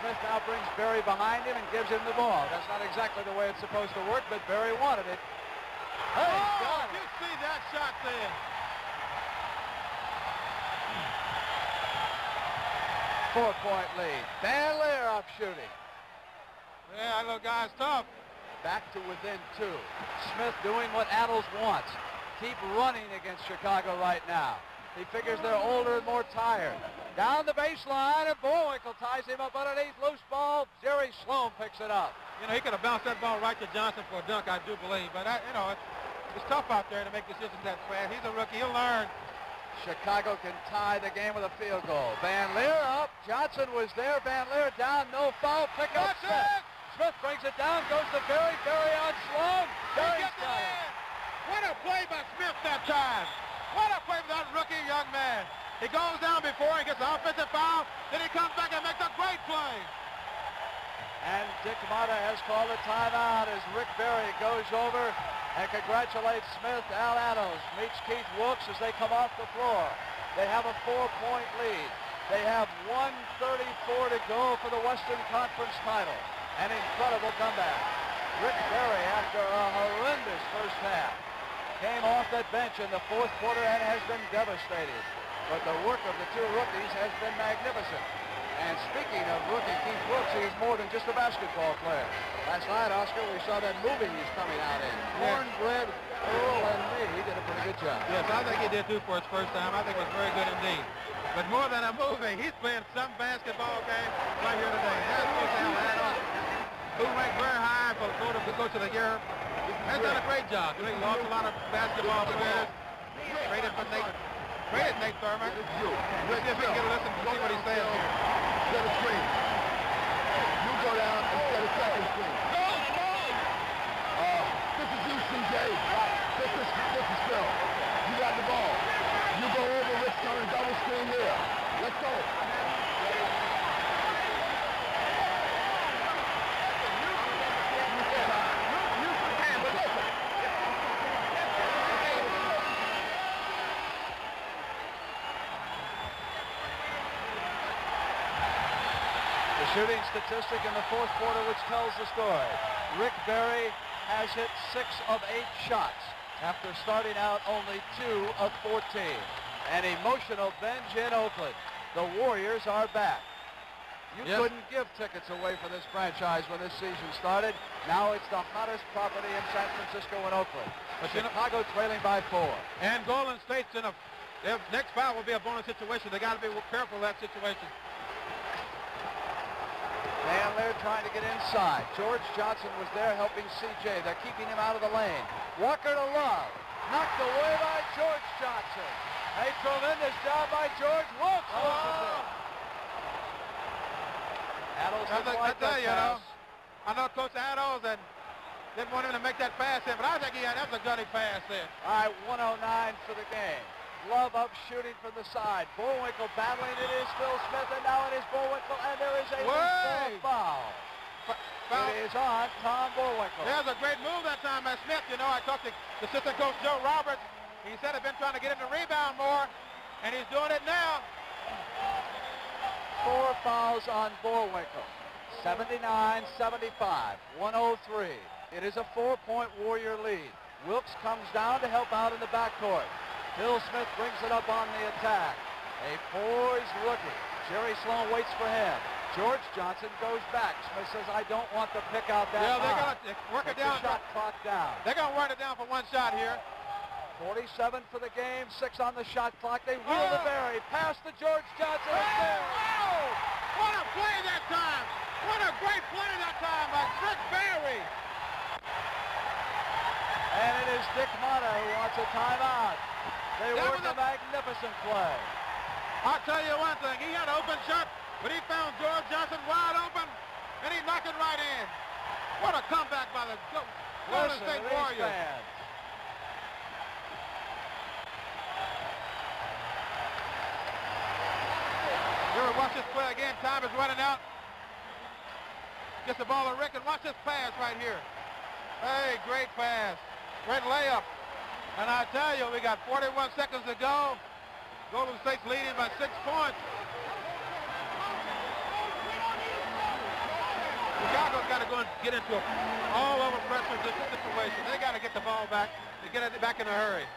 S1: Smith now brings Berry behind him and gives him the ball. That's not exactly the way it's supposed to work, but Berry wanted it. Hey, got it.
S2: You see that shot there.
S1: 4-point lead. Van Leer off shooting.
S2: Yeah, that little guy's tough.
S1: Back to within 2. Smith doing what Adles wants. Keep running against Chicago right now. He figures they're older and more tired. Down the baseline, and Bullwinkle ties him up underneath. Loose ball. Jerry Sloan picks it up.
S2: You know, he could have bounced that ball right to Johnson for a dunk, I do believe. But, you know, it's tough out there to make decisions that fast. He's a rookie. He'll learn.
S1: Chicago can tie the game with a field goal. Van Leer up. Johnson was there. Van Leer down. No foul. Pick up Smith. Smith brings it down. Goes to Berry. Berry on Sloan. Berry's got it.
S2: What a play by Smith that time. What a play by that rookie young man. He goes down before he gets an offensive foul. Then he comes back and makes a great play.
S1: And Dick Motta has called a timeout as Rick Berry goes over and congratulates Smith. Al Adams meets Keith Wilkes as they come off the floor. They have a 4-point lead. They have 1:34 to go for the Western Conference title. An incredible comeback. Rick Berry, after a horrendous first half, came off that bench in the fourth quarter and has been devastated. But the work of the two rookies has been magnificent. And speaking of rookie Keith Wilkes, he's more than just a basketball player. Last night, Oscar, we saw that movie he's coming out in. Cornbread, Earl, and me. He did a pretty good job.
S2: Yes, I think he did too for his first time. I think it was very good indeed. But more than a movie, he's playing some basketball game right here today. That's Coach Al Adams, who ranked very high for the coach of the year. Has done a great job. He lost a lot of basketball players. Traded Nate Thurman. We'll see if we can get a listen to see what he's saying here.
S4: Set a screen. You go down and set a second screen. This is you, CJ. This is Phil. You got the ball. You go over Rick's turn, double screen here. Let's go.
S1: Shooting statistic in the fourth quarter which tells the story. Rick Berry has hit 6 of 8 shots after starting out only 2 of 14. An emotional bench in Oakland. The Warriors are back. You couldn't give tickets away for this franchise when this season started. Now it's the hottest property in San Francisco and Oakland. But Chicago trailing by 4.
S2: And Golden State's in their next foul will be a bonus situation. They got to be careful of that situation.
S1: Van Leer trying to get inside. George Johnson was there helping CJ. They're keeping him out of the lane. Walker to Love. Knocked away by George Johnson. A tremendous job by George Wilkes.
S2: I tell you, I know Coach Adams and didn't want him to make that pass in, but I think that was a gutty pass there.
S1: All right, 109 for the game. Love up shooting from the side. Bullwinkle battling. It is Phil Smith, and now it is Bullwinkle, and there is a foul. It is on Tom Bullwinkle.
S2: There's a great move that time by Smith. You know, I talked to assistant coach Joe Roberts. He said he'd been trying to get him to rebound more, and he's doing it now.
S1: 4 fouls on Bullwinkle. 79-75, 103. It is a 4-point Warrior lead. Wilkes comes down to help out in the backcourt. Phil Smith brings it up on the attack. A poised rookie. Jerry Sloan waits for him. George Johnson goes back. Smith says, I don't want to pick out that
S2: they're going to work it down.
S1: The shot clock down.
S2: They're going to work it down for one shot here.
S1: 47 for the game, 6 on the shot clock. They wheel to Berry. Pass to George Johnson.
S2: What a play that time. What a great play that time by Rick Berry.
S1: And it is Dick Motta who wants a timeout. They worked a magnificent play.
S2: I'll tell you one thing. He had an open shot, but he found George Johnson wide open, and he knocked it right in. What a comeback by the Golden State Warriors. Here we watch this play again. Time is running out. Gets the ball to Rick, and watch this pass right here. Hey, great pass. Great layup. And I tell you, we got 41 seconds to go. Golden State's leading by 6 points. Chicago's got to go and get into an all-over pressure situation. They got to get the ball back to get it back in a hurry.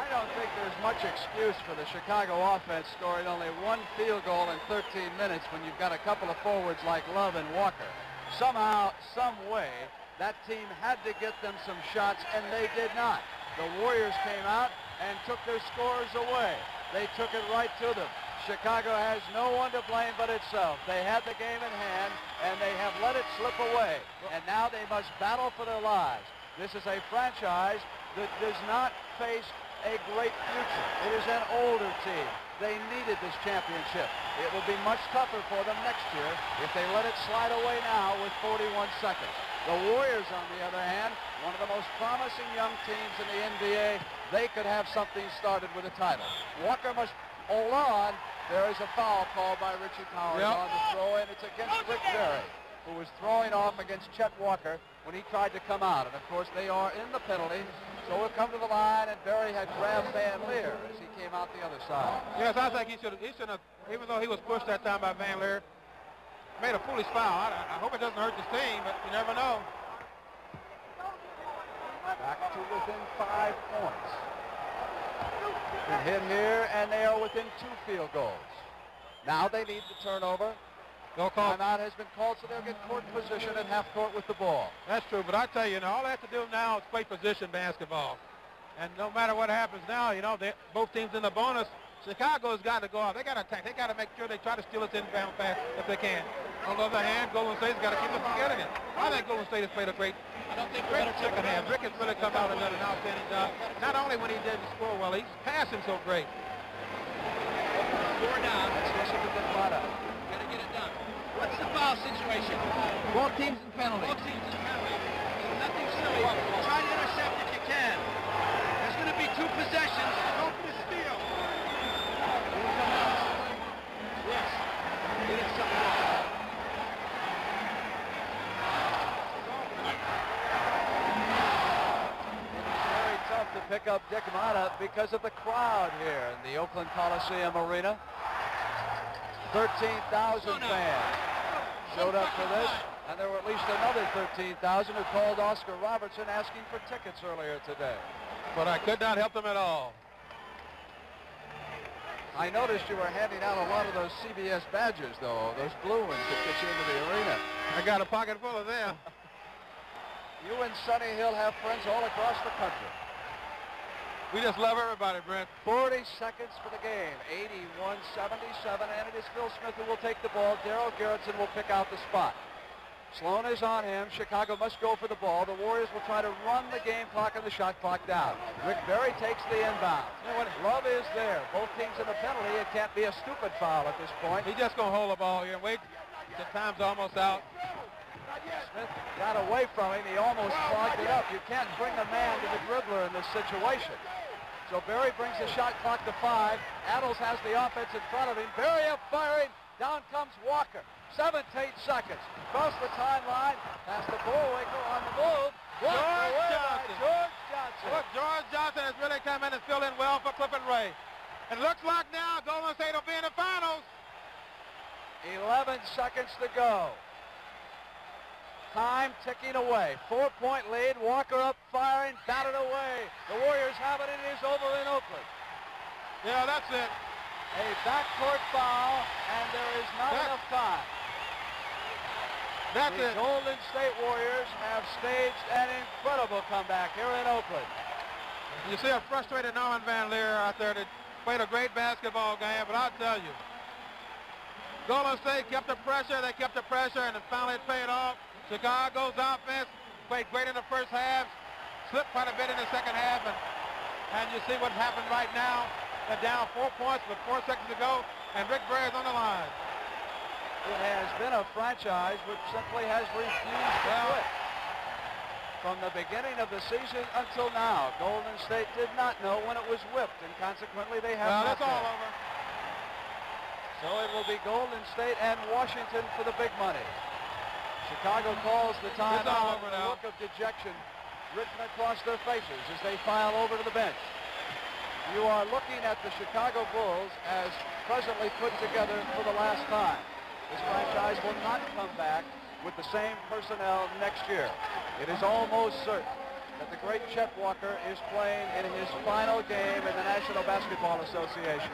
S1: I don't think there's much excuse for the Chicago offense scoring only 1 field goal in 13 minutes when you've got a couple of forwards like Love and Walker. Somehow, some way, that team had to get them some shots, and they did not. The Warriors came out and took their scores away. They took it right to them. Chicago has no one to blame but itself. They had the game in hand, and they have let it slip away. And now they must battle for their lives. This is a franchise that does not face a great future. It is an older team. They needed this championship. It will be much tougher for them next year if they let it slide away now with 41 seconds. The Warriors, on the other hand, one of the most promising young teams in the NBA, they could have something started with a title. Walker must hold on. There is a foul called by Richie Powers on the throw, and it's against Rick Berry, who was throwing off against Chet Walker when he tried to come out. And, of course, they are in the penalty. So we'll come to the line, and Berry had grabbed Van Leer as he came out the other side.
S2: Yes, I think he should have, even though he was pushed that time by Van Leer, made a foolish foul. I hope it doesn't hurt his team, but you never know.
S1: Back to within 5 points. Been hit here, and they are within 2 field goals. Now they need the turnover.
S2: No call.
S1: Timeout has been called, so they'll get court position at half court with the ball.
S2: That's true, but I tell you, all they have to do now is play position basketball. And no matter what happens now, both teams in the bonus. Chicago's got to go out. They got to attack. They got to make sure they try to steal its inbound pass if they can. On the other hand, Golden State's got to keep them from getting it. I think Golden State has played a great second half. Rick has really come out and done an outstanding job. Not only when he didn't score well, he's passing so great.
S3: 4 down.
S1: Let's listen to the bottom.
S3: Got to get it done. What's the foul situation?
S1: Both teams in penalty.
S3: Both teams in penalty. So nothing silly. Try to intercept if you can. There's going to be 2 possessions. Go for the steal. Yes. He did something wrong.
S1: To pick up Dick Motta because of the crowd here in the Oakland Coliseum Arena. 13,000 fans showed up for this, and there were at least another 13,000 who called Oscar Robertson asking for tickets earlier today.
S2: But I could not help them at all.
S1: I noticed you were handing out a lot of those CBS badges, though, those blue ones that get you into the arena.
S2: I got a pocket full of them.
S1: You and Sonny Hill have friends all across the country.
S2: We just love everybody, Brent.
S1: 40 seconds for the game. 81-77, and it is Phil Smith who will take the ball. Darryl Garrettson will pick out the spot. Sloan is on him. Chicago must go for the ball. The Warriors will try to run the game clock and the shot clock down. Rick Berry takes the inbound. You know what? Love is there. Both teams in the penalty. It can't be a stupid foul at this point.
S2: He's just going to hold the ball here and wait. The time's almost out.
S1: Smith got away from him. He almost clogged it up. You can't bring a man to the dribbler in this situation. So Berry brings the shot clock to 5. Adams has the offense in front of him. Berry up firing. Down comes Walker. 7 to 8 seconds. Across the timeline. Past the Bullwinkle on the move.
S2: George Johnson.
S1: George Johnson.
S2: Look, George Johnson has really come in and filled in well for Clifford Ray. It looks like now Golden State will be in the finals.
S1: 11 seconds to go. Time ticking away. 4-point lead. Walker up firing. Batted away. The Warriors have it. It is over in Oakland.
S2: Yeah, that's it.
S1: A backcourt foul, and there is not enough time.
S2: That's
S1: the
S2: it.
S1: Golden State Warriors have staged an incredible comeback here in Oakland.
S2: You see a frustrated Norman Van Leer out there that played a great basketball game, but I'll tell you, Golden State kept the pressure, and it finally paid off. Chicago's offense played great in the first half, slipped quite a bit in the second half, and you see what's happened right now. They're down 4 points with 4 seconds to go, and Rick Berry's on the line.
S1: It has been a franchise which simply has refused to quit. From the beginning of the season until now, Golden State did not know when it was whipped, and consequently they have not.
S2: Well, that's all over.
S1: So it will be Golden State and Washington for the big money. Chicago calls the timeout.
S2: Over
S1: the
S2: now.
S1: look of dejection written across their faces as they file over to the bench. You are looking at the Chicago Bulls as presently put together for the last time. This franchise will not come back with the same personnel next year. It is almost certain that the great Chet Walker is playing in his final game in the National Basketball Association.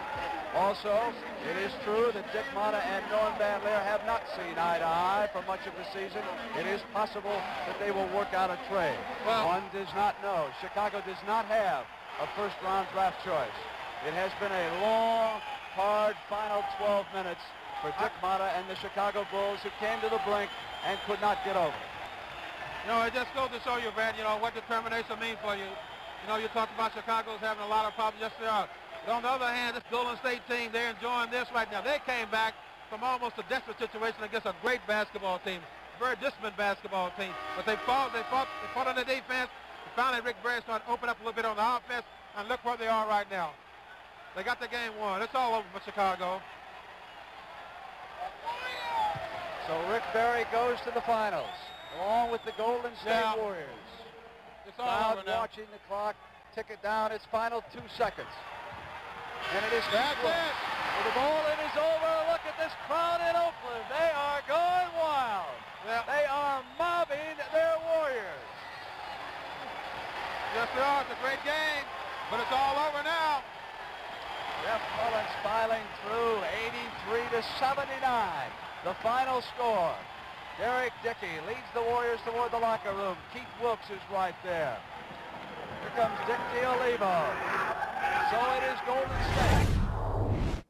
S1: Also, it is true that Dick Motta and Norm Van Leer have not seen eye to eye for much of the season. It is possible that they will work out a trade.
S2: Well,
S1: one does not know. Chicago does not have a first-round draft choice. It has been a long, hard final 12 minutes for Dick Motta and the Chicago Bulls, who came to the brink and could not get over it.
S2: You know, it just goes to show you, Brad, you know, what determination means for you. You know, you talked about Chicago's having a lot of problems. Yes, they are. But on the other hand, this Golden State team, they're enjoying this right now. They came back from almost a desperate situation against a great basketball team, very disciplined basketball team. But they fought on the defense. And finally, Rick Barry started to open up a little bit on the offense, and look where they are right now. They got the game won. It's all over for Chicago.
S1: So Rick Barry goes to the finals, along with the Golden State Warriors.
S2: It's all
S1: Crowd
S2: over now.
S1: watching the clock tick it down. Its final 2 seconds. And it is
S2: That's
S1: Cleveland.
S2: it.
S1: Well, the ball it is over. Look at this crowd in Oakland. They are going wild.
S2: Yeah.
S1: They are mobbing their Warriors.
S2: Yes, they are. It's a great game, but it's all over now.
S1: Jeff Mullins filing through 83-79. The final score. Derek Dickey leads the Warriors toward the locker room. Keith Wilkes is right there. Here comes Dick D'Olivo. So it is Golden State.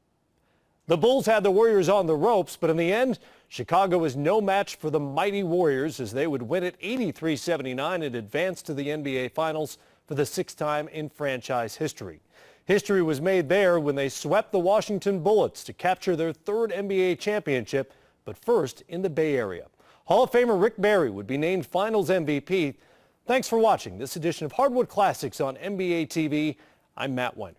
S5: The Bulls had the Warriors on the ropes, but in the end, Chicago was no match for the mighty Warriors as they would win it 83-79 and advance to the NBA Finals for the 6th time in franchise history. History was made there when they swept the Washington Bullets to capture their 3rd NBA championship, but first in the Bay Area. Hall of Famer Rick Barry would be named Finals MVP. Thanks for watching this edition of Hardwood Classics on NBA TV. I'm Matt Weiner.